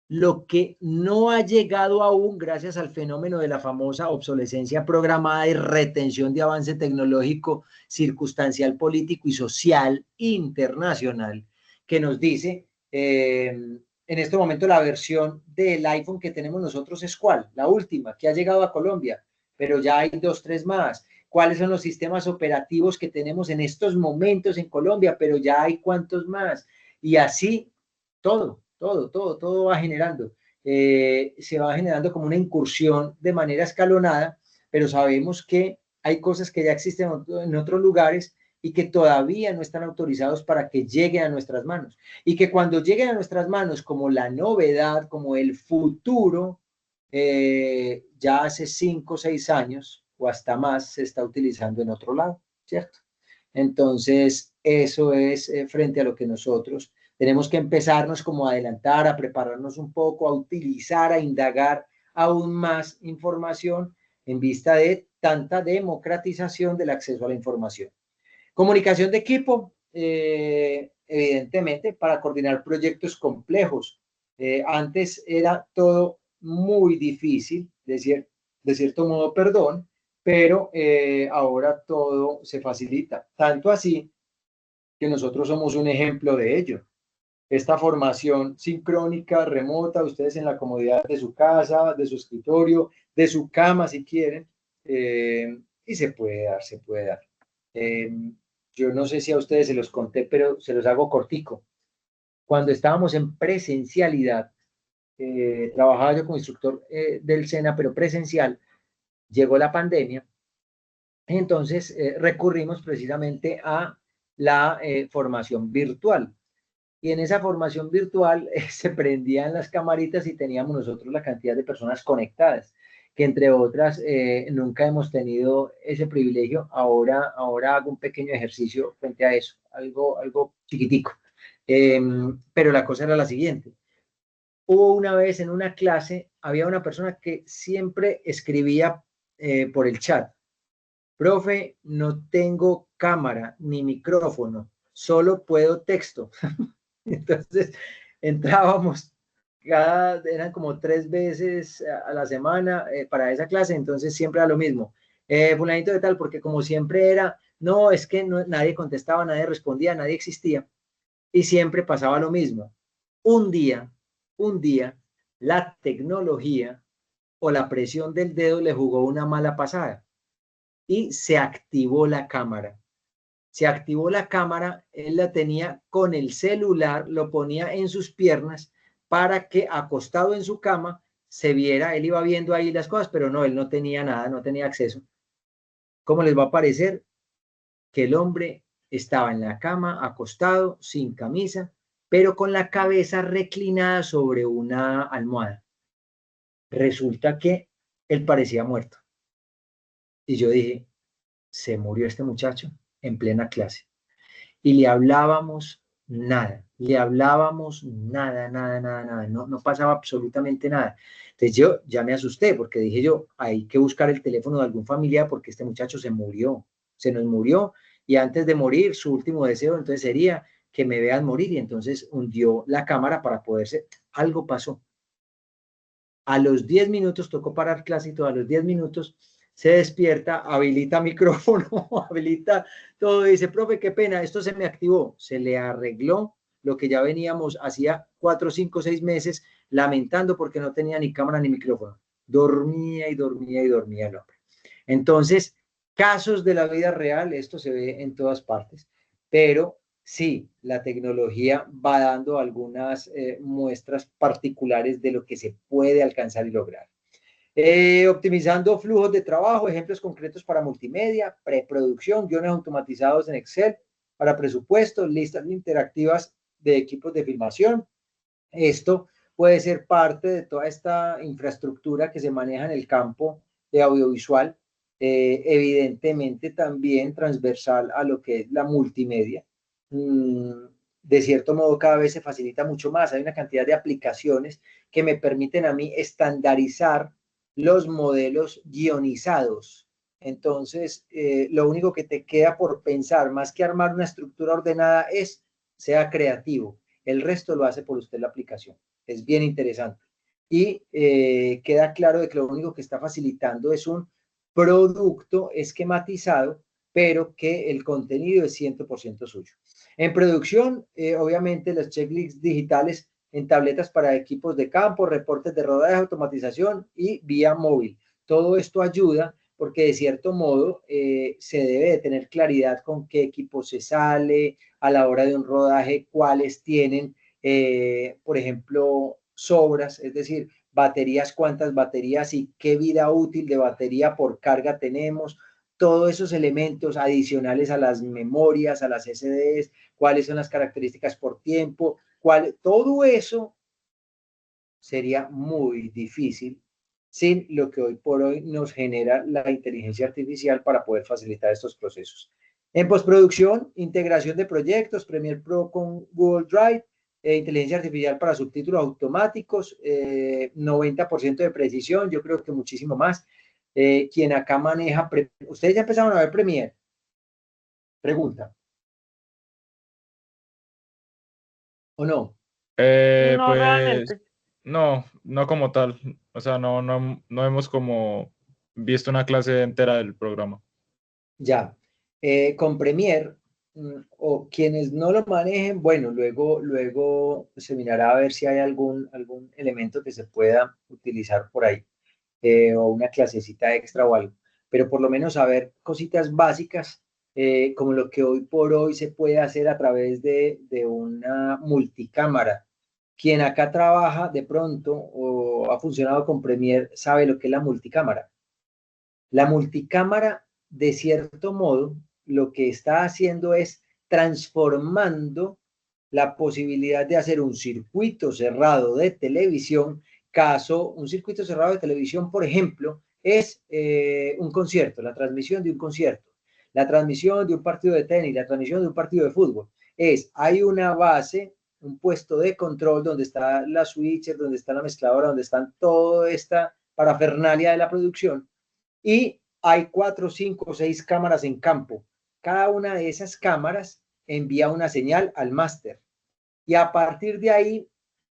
lo que no ha llegado aún gracias al fenómeno de la famosa obsolescencia programada y retención de avance tecnológico, circunstancial, político y social internacional, que nos dice, en este momento la versión del iPhone que tenemos nosotros es ¿cuál? La última, que ha llegado a Colombia, pero ya hay 2, 3 más. ¿Cuáles son los sistemas operativos que tenemos en estos momentos en Colombia? Pero ya hay cuántos más. Y así todo va generando. Se va generando como una incursión de manera escalonada, pero sabemos que hay cosas que ya existen en otros lugares y que todavía no están autorizados para que lleguen a nuestras manos. Y que cuando lleguen a nuestras manos como la novedad, como el futuro, ya hace 5 o 6 años o hasta más se está utilizando en otro lado, ¿cierto? Entonces, eso es frente a lo que nosotros tenemos que empezarnos como a adelantar, a prepararnos un poco, a utilizar, a indagar aún más información en vista de tanta democratización del acceso a la información. Comunicación de equipo, evidentemente, para coordinar proyectos complejos. Antes era todo muy difícil, de cierto modo, perdón, pero ahora todo se facilita. Tanto así que nosotros somos un ejemplo de ello. Esta formación sincrónica, remota, ustedes en la comodidad de su casa, de su escritorio, de su cama si quieren, y se puede dar, se puede dar. Yo no sé si a ustedes se los conté, pero se los hago cortico. Cuando estábamos en presencialidad, trabajaba yo como instructor del SENA, pero presencial, llegó la pandemia, entonces recurrimos precisamente a la formación virtual. Y en esa formación virtual se prendían las camaritas y teníamos nosotros la cantidad de personas conectadas, que entre otras nunca hemos tenido ese privilegio. Ahora hago un pequeño ejercicio frente a eso, algo chiquitico. Pero la cosa era la siguiente. Hubo una vez en una clase, había una persona que siempre escribía por el chat: profe, no tengo cámara ni micrófono, solo puedo texto. Entonces entrábamos, eran como 3 veces a la semana para esa clase, entonces siempre era lo mismo. Fulanito de tal, porque como siempre era, no, es que no, nadie contestaba, nadie respondía, nadie existía, y siempre pasaba lo mismo. Un día, la tecnología o la presión del dedo le jugó una mala pasada y se activó la cámara. Se activó la cámara, él la tenía con el celular, lo ponía en sus piernas, para que acostado en su cama se viera, él iba viendo ahí las cosas, pero no, él no tenía nada, no tenía acceso. ¿Cómo les va a parecer que el hombre estaba en la cama, acostado, sin camisa, pero con la cabeza reclinada sobre una almohada? Resulta que él parecía muerto. Y yo dije, se murió este muchacho en plena clase. Y le hablábamos nada, nada, no pasaba absolutamente nada. Entonces yo ya me asusté porque dije yo, hay que buscar el teléfono de algún familiar porque este muchacho se murió, se nos murió y antes de morir su último deseo entonces sería que me vean morir y entonces hundió la cámara para poderse, algo pasó. A los 10 minutos tocó parar clase y todo, a los 10 minutos se despierta, habilita micrófono, habilita todo, dice, profe, qué pena, esto se me activó, se le arregló lo que ya veníamos hacía 4, 5, 6 meses lamentando porque no tenía ni cámara ni micrófono. Dormía y dormía y dormía el hombre. Entonces, casos de la vida real, esto se ve en todas partes, pero sí, la tecnología va dando algunas muestras particulares de lo que se puede alcanzar y lograr. Optimizando flujos de trabajo, ejemplos concretos para multimedia, preproducción, guiones automatizados en Excel, para presupuestos, listas interactivas de equipos de filmación. Esto puede ser parte de toda esta infraestructura que se maneja en el campo de audiovisual, evidentemente también transversal a lo que es la multimedia. De cierto modo cada vez se facilita mucho más, hay una cantidad de aplicaciones que me permiten a mí estandarizar los modelos guionizados. Entonces, lo único que te queda por pensar, más que armar una estructura ordenada, es sea creativo. El resto lo hace por usted la aplicación. Es bien interesante. Y queda claro de que lo único que está facilitando es un producto esquematizado, pero que el contenido es 100% suyo. En producción, obviamente, los checklists digitales en tabletas para equipos de campo, reportes de rodaje, automatización y vía móvil. Todo esto ayuda porque de cierto modo se debe de tener claridad con qué equipo se sale a la hora de un rodaje, cuáles tienen, por ejemplo, sobras, es decir, baterías, cuántas baterías y qué vida útil de batería por carga tenemos, todos esos elementos adicionales a las memorias, a las SSDs, cuáles son las características por tiempo, todo eso sería muy difícil sin lo que hoy por hoy nos genera la inteligencia artificial para poder facilitar estos procesos. En postproducción, integración de proyectos, Premiere Pro con Google Drive, inteligencia artificial para subtítulos automáticos, 90% de precisión, yo creo que muchísimo más. Quien acá maneja, ¿ustedes ya empezaron a ver Premiere? Pregunta. ¿O no? No, Pues realmente. no como tal. O sea, no hemos como visto una clase entera del programa. Ya. Con Premiere, o quienes no lo manejen, bueno, luego se mirará a ver si hay algún elemento que se pueda utilizar por ahí, o una clasecita extra o algo. Pero por lo menos saber cositas básicas, como lo que hoy por hoy se puede hacer a través de una multicámara. Quien acá trabaja de pronto o ha funcionado con Premiere sabe lo que es la multicámara. La multicámara, de cierto modo, lo que está haciendo es transformando la posibilidad de hacer un circuito cerrado de televisión. Un circuito cerrado de televisión, por ejemplo, es un concierto, la transmisión de un concierto, la transmisión de un partido de tenis, la transmisión de un partido de fútbol. Hay una base, un puesto de control donde está la switcher, donde está la mezcladora, donde están toda esta parafernalia de la producción, y hay 4, 5, 6 cámaras en campo. Cada una de esas cámaras envía una señal al máster. Y a partir de ahí,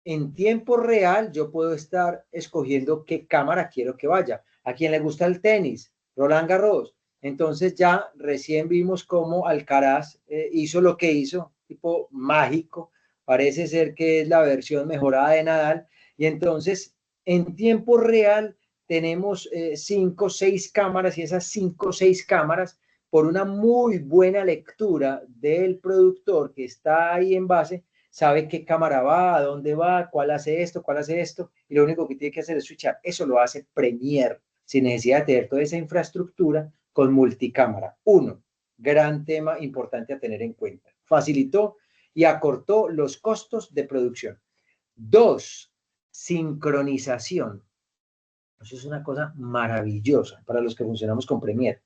en tiempo real, yo puedo estar escogiendo qué cámara quiero que vaya. A quien le gusta el tenis, Roland Garros. Entonces ya recién vimos cómo Alcaraz hizo lo que hizo, tipo mágico. Parece ser que es la versión mejorada de Nadal. Y entonces, en tiempo real, tenemos 5 o 6 cámaras y esas 5 o 6 cámaras, por una muy buena lectura del productor que está ahí en base, sabe qué cámara va, a dónde va, cuál hace esto, y lo único que tiene que hacer es switchar. Eso lo hace Premiere, sin necesidad de tener toda esa infraestructura con multicámara. Uno, gran tema importante a tener en cuenta. Facilitó y acortó los costos de producción. Dos, sincronización. Eso es una cosa maravillosa para los que funcionamos con Premiere.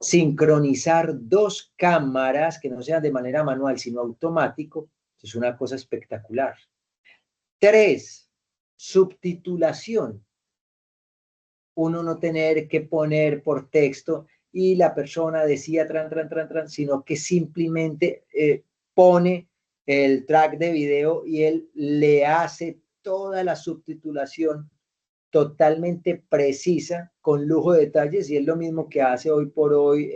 Sincronizar dos cámaras que no sean de manera manual, sino automático, es una cosa espectacular. Tres, subtitulación. Uno no tener que poner por texto y la persona decía sino que simplemente pone el track de video y él le hace toda la subtitulación totalmente precisa, con lujo de detalles, y es lo mismo que hace hoy por hoy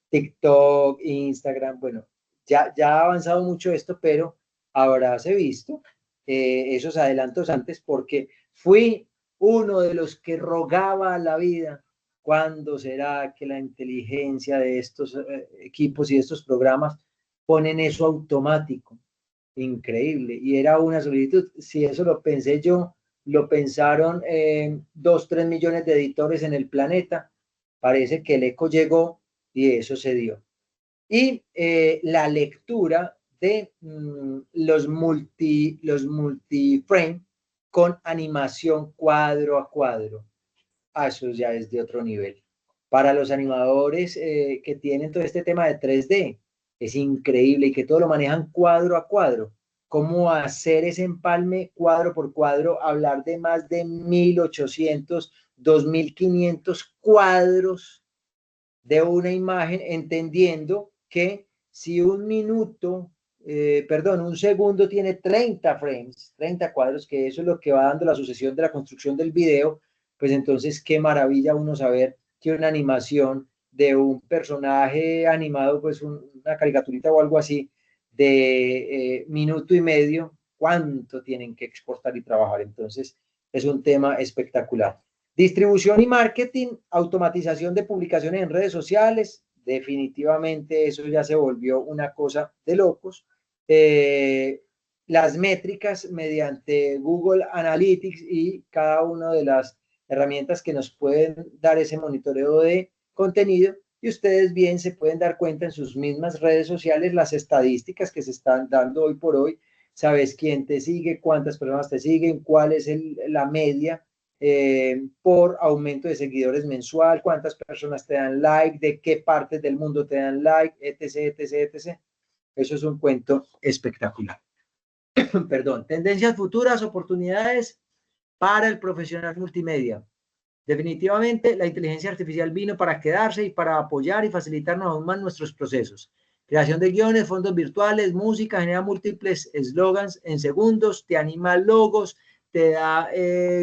TikTok, Instagram. Bueno, ya ha avanzado mucho esto, pero habráse visto esos adelantos antes, porque fui uno de los que rogaba a la vida, ¿cuándo será que la inteligencia de estos equipos y de estos programas ponen eso automático? Increíble, y era una solicitud. Si eso lo pensé yo, lo pensaron 2-3 millones de editores en el planeta. Parece que el eco llegó y eso se dio. Y la lectura de los multiframe con animación cuadro a cuadro. Eso ya es de otro nivel. Para los animadores que tienen todo este tema de 3D, es increíble, y que todo lo manejan cuadro a cuadro. Cómo hacer ese empalme cuadro por cuadro, hablar de más de 1.800, 2.500 cuadros de una imagen, entendiendo que si un segundo tiene 30 frames, 30 cuadros, que eso es lo que va dando la sucesión de la construcción del video, pues entonces qué maravilla uno saber que una animación de un personaje animado, pues una caricaturita o algo así, de minuto y medio, cuánto tienen que exportar y trabajar. Entonces es un tema espectacular. Distribución y marketing, automatización de publicaciones en redes sociales, definitivamente eso ya se volvió una cosa de locos. Las métricas mediante Google Analytics y cada una de las herramientas que nos pueden dar ese monitoreo de contenido, y ustedes bien se pueden dar cuenta en sus mismas redes sociales las estadísticas que se están dando hoy por hoy. Sabes quién te sigue, cuántas personas te siguen, cuál es la media por aumento de seguidores mensual, cuántas personas te dan like, de qué partes del mundo te dan like, etc, etc, etc. Eso es un cuento espectacular. Perdón. Tendencias futuras, oportunidades para el profesional multimedia. Definitivamente la inteligencia artificial vino para quedarse y para apoyar y facilitarnos aún más nuestros procesos. Creación de guiones, fondos virtuales, música, genera múltiples eslogans en segundos, te anima logos, te da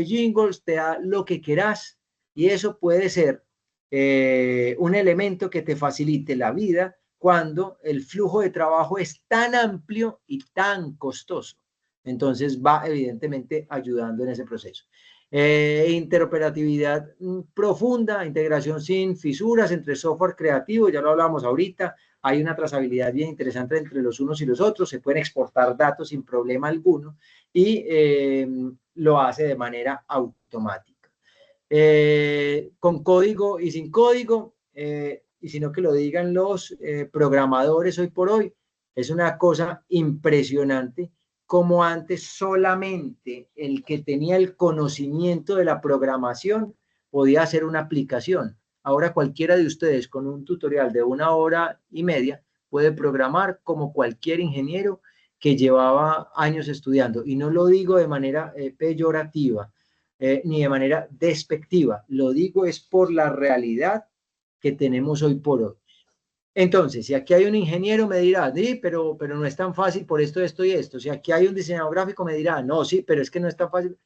jingles, te da lo que quieras, y eso puede ser un elemento que te facilite la vida cuando el flujo de trabajo es tan amplio y tan costoso. Entonces va evidentemente ayudando en ese proceso. Interoperatividad profunda, integración sin fisuras entre software creativo, ya lo hablamos ahorita. Hay una trazabilidad bien interesante entre los unos y los otros, se pueden exportar datos sin problema alguno, y lo hace de manera automática. Con código y sin código, y sino que lo digan los programadores hoy por hoy, es una cosa impresionante como antes solamente el que tenía el conocimiento de la programación podía hacer una aplicación. Ahora cualquiera de ustedes con un tutorial de 1 hora y media puede programar como cualquier ingeniero que llevaba años estudiando. Y no lo digo de manera peyorativa ni de manera despectiva, lo digo es por la realidad que tenemos hoy por hoy. Entonces, si aquí hay un ingeniero, me dirá, sí, pero no es tan fácil por esto, esto y esto. Si aquí hay un diseñador gráfico, me dirá, no, sí, pero es que no es tan fácil.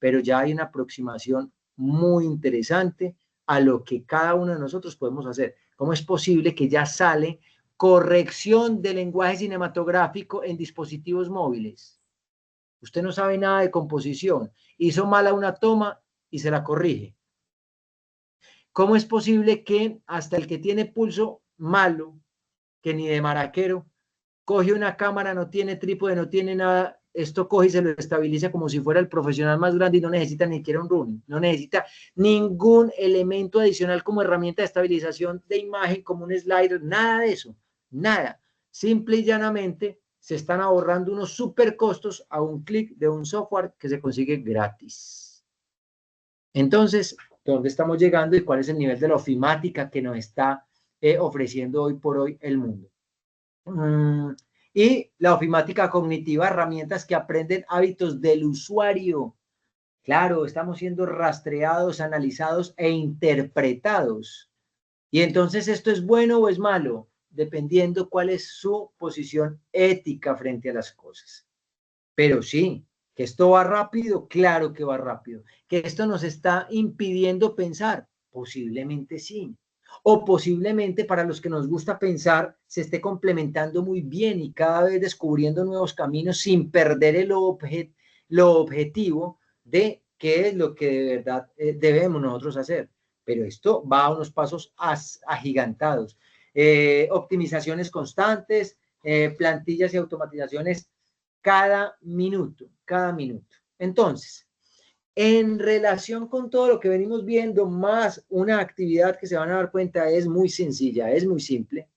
Pero ya hay una aproximación muy interesante a lo que cada uno de nosotros podemos hacer. ¿Cómo es posible que ya sale corrección de lenguaje cinematográfico en dispositivos móviles? Usted no sabe nada de composición, hizo mala una toma y se la corrige. ¿Cómo es posible que hasta el que tiene pulso malo, que ni de maraquero, coge una cámara, no tiene trípode, no tiene nada, esto coge y se lo estabiliza como si fuera el profesional más grande y no necesita ni siquiera un running, no necesita ningún elemento adicional como herramienta de estabilización de imagen, como un slider, nada de eso, nada. Simple y llanamente se están ahorrando unos super costos a un clic de un software que se consigue gratis. Entonces, ¿dónde estamos llegando y cuál es el nivel de la ofimática que nos está ofreciendo hoy por hoy el mundo? Y la ofimática cognitiva, herramientas que aprenden hábitos del usuario. Claro, estamos siendo rastreados, analizados e interpretados. Y entonces, ¿esto es bueno o es malo? Dependiendo cuál es su posición ética frente a las cosas. Pero sí, que esto va rápido, claro que va rápido. Que esto nos está impidiendo pensar, posiblemente sí. O posiblemente para los que nos gusta pensar se esté complementando muy bien y cada vez descubriendo nuevos caminos sin perder lo objetivo de qué es lo que de verdad debemos nosotros hacer. Pero esto va a unos pasos agigantados. Optimizaciones constantes, plantillas y automatizaciones cada minuto, cada minuto. Entonces, en relación con todo lo que venimos viendo, más una actividad que se van a dar cuenta es muy sencilla, es muy simple.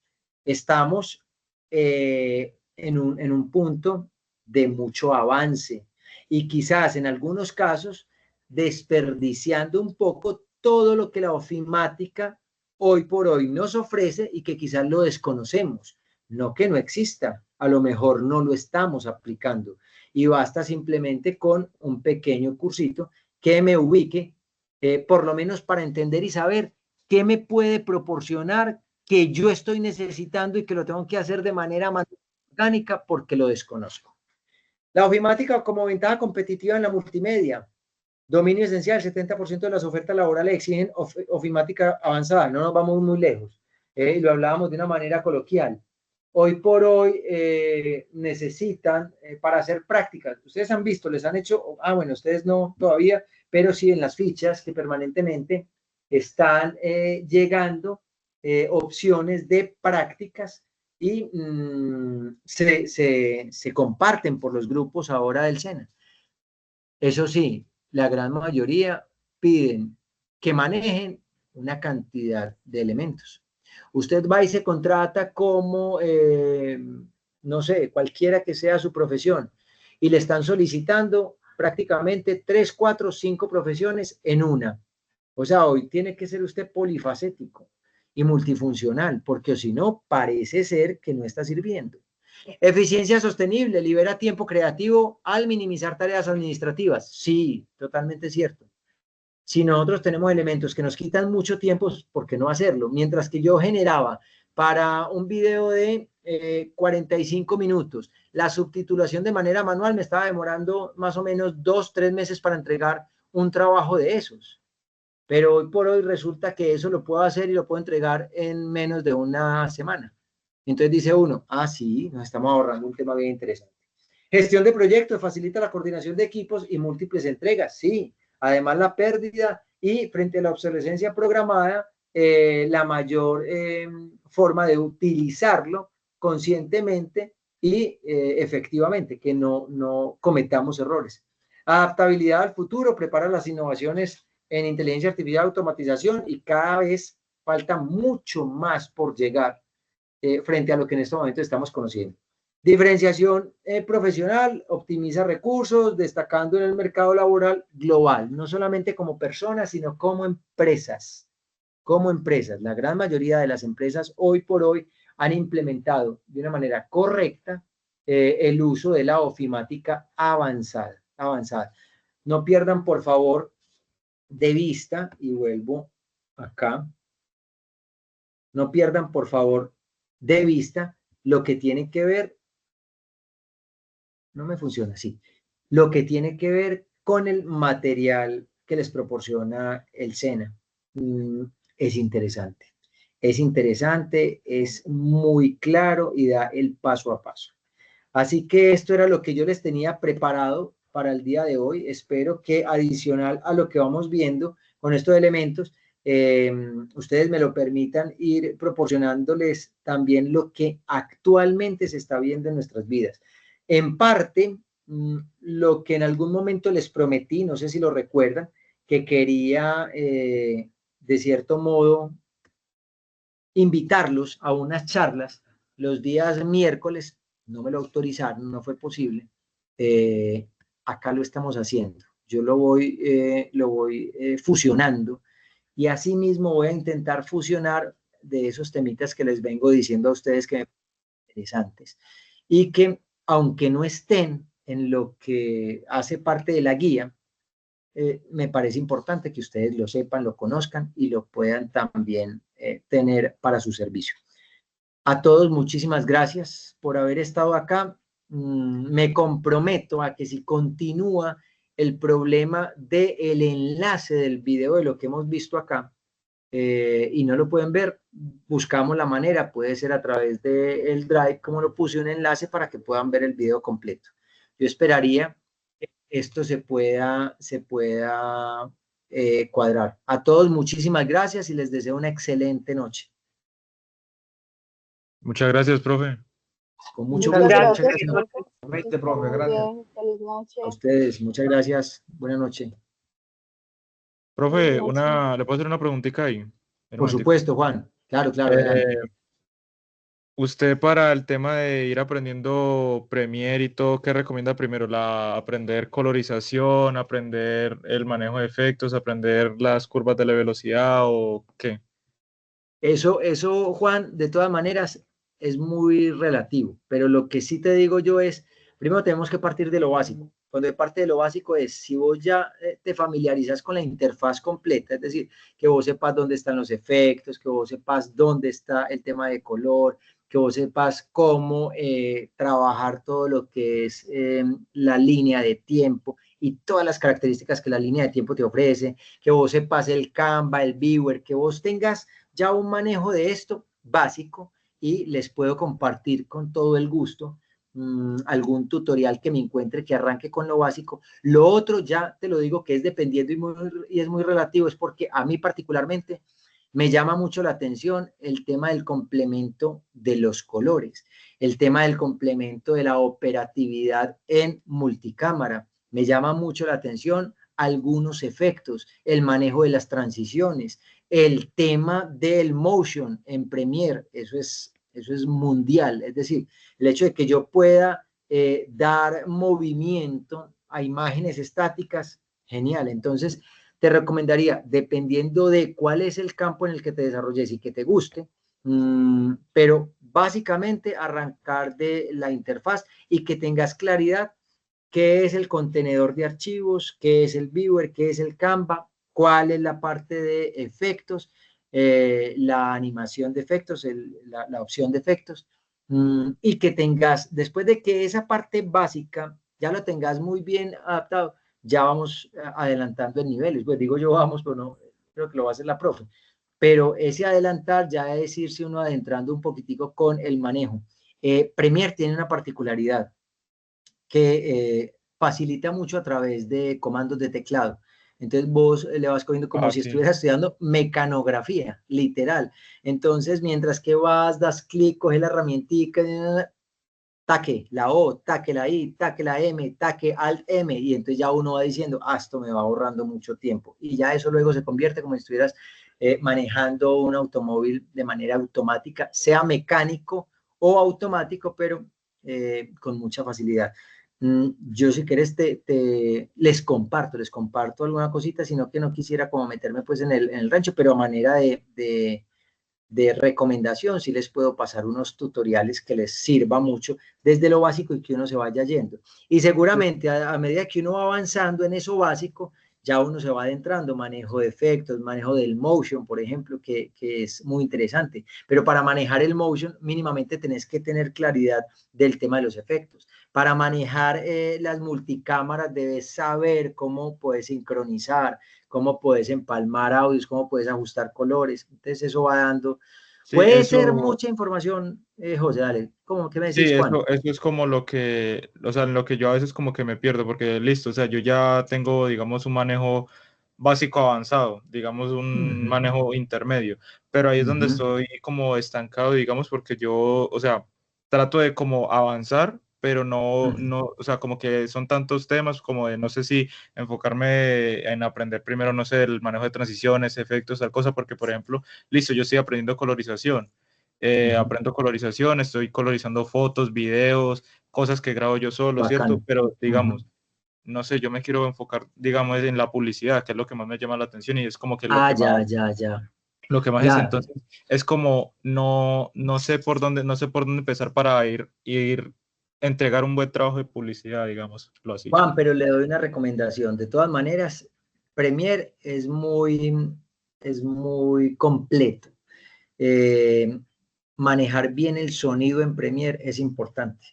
Estamos en un punto de mucho avance y quizás en algunos casos desperdiciando un poco todo lo que la ofimática hoy por hoy nos ofrece y que quizás lo desconocemos. No que no exista, a lo mejor no lo estamos aplicando y basta simplemente con un pequeño cursito que me ubique, por lo menos para entender y saber qué me puede proporcionar que yo estoy necesitando y que lo tengo que hacer de manera más orgánica porque lo desconozco. La ofimática como ventaja competitiva en la multimedia. Dominio esencial, 70% de las ofertas laborales exigen ofimática avanzada, no nos vamos muy lejos, lo hablábamos de una manera coloquial. Hoy por hoy necesitan para hacer prácticas, ustedes han visto, les han hecho, bueno, ustedes no todavía, pero sí en las fichas que permanentemente están llegando opciones de prácticas y se comparten por los grupos ahora del SENA. Eso sí, la gran mayoría piden que manejen una cantidad de elementos. Usted va y se contrata como, no sé, cualquiera que sea su profesión, y le están solicitando prácticamente 3, 4, 5 profesiones en una. O sea, hoy tiene que ser usted polifacético y multifuncional, porque si no, parece ser que no está sirviendo. Eficiencia sostenible, libera tiempo creativo al minimizar tareas administrativas. Sí, totalmente cierto. Si nosotros tenemos elementos que nos quitan mucho tiempo, ¿por qué no hacerlo? Mientras que yo generaba para un video de 45 minutos, la subtitulación de manera manual me estaba demorando más o menos 2, 3 meses para entregar un trabajo de esos. Pero hoy por hoy resulta que eso lo puedo hacer y lo puedo entregar en menos de una semana. Entonces dice uno, sí, nos estamos ahorrando un tema bien interesante. Gestión de proyectos, facilita la coordinación de equipos y múltiples entregas, sí. Además la pérdida y frente a la obsolescencia programada, la mayor forma de utilizarlo conscientemente y efectivamente, que no cometamos errores. Adaptabilidad al futuro, prepara las innovaciones en inteligencia artificial, automatización y cada vez falta mucho más por llegar frente a lo que en este momento estamos conociendo. Diferenciación profesional, optimiza recursos, destacando en el mercado laboral global, no solamente como personas, sino como empresas. Como empresas, la gran mayoría de las empresas hoy por hoy han implementado de una manera correcta el uso de la ofimática avanzada. No pierdan, por favor, de vista, y vuelvo acá, no pierdan, por favor, de vista lo que tiene que ver, no me funciona así, lo que tiene que ver con el material que les proporciona el SENA. Es interesante, es muy claro y da el paso a paso. Así que esto era lo que yo les tenía preparado para el día de hoy. Espero que adicional a lo que vamos viendo con estos elementos, ustedes me lo permitan, ir proporcionándoles también lo que actualmente se está viendo en nuestras vidas. En parte, lo que en algún momento les prometí, no sé si lo recuerdan, que quería, de cierto modo, invitarlos a unas charlas los días miércoles. No me lo autorizaron, no fue posible. Acá lo estamos haciendo. Yo lo voy fusionando, y asimismo voy a intentar fusionar de esos temitas que les vengo diciendo a ustedes que me parecen interesantes, y que, aunque no estén en lo que hace parte de la guía, me parece importante que ustedes lo sepan, lo conozcan y lo puedan también tener para su servicio. A todos, muchísimas gracias por haber estado acá. Me comprometo a que si continúa el problema del enlace del video de lo que hemos visto acá, y no lo pueden ver, buscamos la manera, puede ser a través del Drive, como lo puse, un enlace para que puedan ver el video completo. Yo esperaría que esto se pueda cuadrar. A todos, muchísimas gracias y les deseo una excelente noche. Muchas gracias, profe. Con mucho Muchas gusto. gracias, Muchas gracias. profe. Profe, Muy gracias. bien, feliz noche. A ustedes, muchas gracias. Buenas noches. Profe, Buenas noches. ¿le puedo hacer una preguntita ahí? Un Por momentico. supuesto, Juan. Claro, adelante. Usted, para el tema de ir aprendiendo Premiere y todo, ¿qué recomienda primero? ¿Aprender colorización, aprender el manejo de efectos, aprender las curvas de la velocidad o qué? Eso, Juan, de todas maneras, es muy relativo, pero lo que sí te digo yo es, primero tenemos que partir de lo básico. Cuando parte de lo básico es, si vos ya te familiarizas con la interfaz completa, es decir, que vos sepas dónde están los efectos, que vos sepas dónde está el tema de color, que vos sepas cómo trabajar todo lo que es la línea de tiempo y todas las características que la línea de tiempo te ofrece, que vos sepas el Canva, el Viewer, que vos tengas ya un manejo de esto básico, y les puedo compartir con todo el gusto algún tutorial que me encuentre que arranque con lo básico. Lo otro, ya te lo digo, que es dependiendo y es muy relativo, es porque a mí particularmente me llama mucho la atención el tema del complemento de los colores, el tema del complemento de la operatividad en multicámara. Me llama mucho la atención algunos efectos, el manejo de las transiciones, el tema del motion en Premiere. Eso es mundial. Es decir, el hecho de que yo pueda dar movimiento a imágenes estáticas, genial. Entonces, te recomendaría, dependiendo de cuál es el campo en el que te desarrolles y que te guste, pero básicamente arrancar de la interfaz y que tengas claridad qué es el contenedor de archivos, qué es el viewer, qué es el Canva, cuál es la parte de efectos, la animación de efectos, la opción de efectos, y que tengas, después de que esa parte básica ya lo tengas muy bien adaptado, ya vamos adelantando en niveles. Pues digo yo vamos, pero no, creo que lo va a hacer la profe. Pero ese adelantar ya es irse uno adentrando un poquitico con el manejo. Premiere tiene una particularidad que facilita mucho a través de comandos de teclado. Entonces vos le vas cogiendo como si estuvieras estudiando mecanografía, literal. Entonces, mientras que vas, das clic, coges la herramientica, taque la O, taque la I, taque la M, taque Alt M, y entonces ya uno va diciendo, esto me va ahorrando mucho tiempo. Y ya eso luego se convierte como si estuvieras manejando un automóvil de manera automática, sea mecánico o automático, pero con mucha facilidad. Yo, si quieres, les comparto alguna cosita, sino que no quisiera como meterme pues en el rancho, pero a manera de recomendación sí les puedo pasar unos tutoriales que les sirva mucho desde lo básico y que uno se vaya yendo. Y seguramente a medida que uno va avanzando en eso básico, ya uno se va adentrando, manejo de efectos, manejo del motion, por ejemplo, que es muy interesante. Pero para manejar el motion, mínimamente tenés que tener claridad del tema de los efectos. Para manejar las multicámaras, debes saber cómo puedes sincronizar, cómo puedes empalmar audios, cómo puedes ajustar colores. Entonces eso va dando. Sí, puede ser mucha información, José, dale. ¿Cómo que me decís, sí, Juan? Eso es como lo que, o sea, en lo que yo a veces como que me pierdo, porque listo, o sea, yo ya tengo, digamos, un manejo básico avanzado, digamos un manejo intermedio, pero ahí es donde estoy como estancado, digamos, porque yo, o sea, trato de como avanzar, pero no, o sea, como que son tantos temas como de no sé si enfocarme en aprender primero, no sé, el manejo de transiciones, efectos, tal cosa, porque por ejemplo, listo, yo estoy aprendiendo colorización, aprendo colorización, estoy colorizando fotos, videos, cosas que grabo yo solo, Bacano. ¿cierto? Pero digamos, no sé, yo me quiero enfocar, digamos, en la publicidad, que es lo que más me llama la atención y es como que lo que más, lo que más es. Claro. Entonces, es como no sé por dónde, empezar para ir entregar un buen trabajo de publicidad, digámoslo así. Juan, pero le doy una recomendación. De todas maneras, Premiere es muy completo. Manejar bien el sonido en Premiere es importante.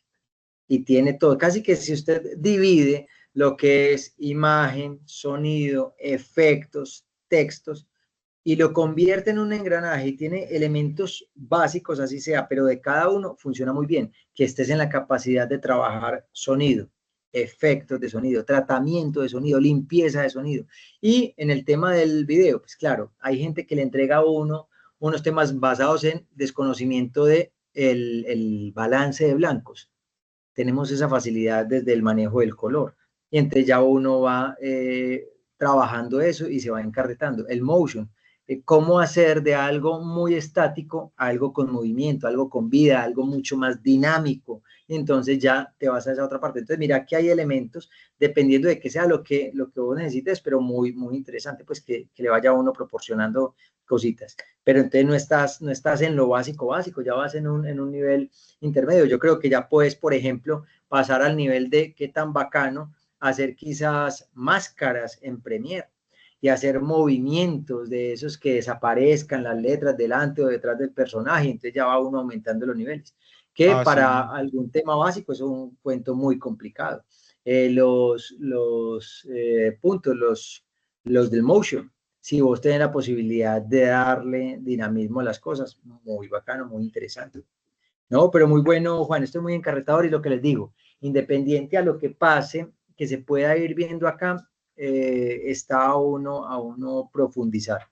Y tiene todo. Casi que si usted divide lo que es imagen, sonido, efectos, textos, y lo convierte en un engranaje y tiene elementos básicos, así sea, pero de cada uno funciona muy bien. Que estés en la capacidad de trabajar sonido, efectos de sonido, tratamiento de sonido, limpieza de sonido. Y en el tema del video, pues claro, hay gente que le entrega a uno unos temas basados en desconocimiento de el balance de blancos. Tenemos esa facilidad desde el manejo del color. Y entonces ya uno va trabajando eso y se va encarretando. El motion, cómo hacer de algo muy estático algo con movimiento, algo con vida, algo mucho más dinámico. Y entonces ya te vas a esa otra parte. Entonces mira que hay elementos, dependiendo de qué sea lo que vos necesites, pero muy interesante, pues que le vaya a uno proporcionando cositas. Pero entonces no estás en lo básico, ya vas en un nivel intermedio. Yo creo que ya puedes, por ejemplo, pasar al nivel de qué tan bacano hacer quizás máscaras en Premiere y hacer movimientos de esos que desaparezcan las letras delante o detrás del personaje, entonces ya va uno aumentando los niveles, que para algún tema básico es un cuento muy complicado. Los puntos, los del motion, si vos tenés la posibilidad de darle dinamismo a las cosas, muy bacano, muy interesante. No, pero muy bueno, Juan, estoy muy encarretador y lo que les digo, independiente a lo que pase, que se pueda ir viendo acá, está a uno profundizar.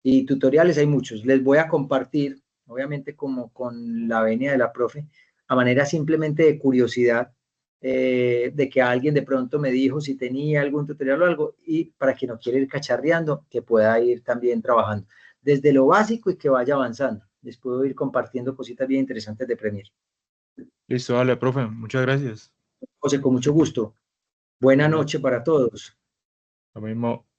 Y tutoriales hay muchos. Les voy a compartir, obviamente como con la venia de la profe, a manera simplemente de curiosidad, de que alguien de pronto me dijo si tenía algún tutorial o algo, y para quien no quiere ir cacharreando, que pueda ir también trabajando desde lo básico y que vaya avanzando. Les puedo ir compartiendo cositas bien interesantes de Premiere. Listo, dale, profe, muchas gracias. José, con mucho gusto. Buena noche para todos. Lo mismo.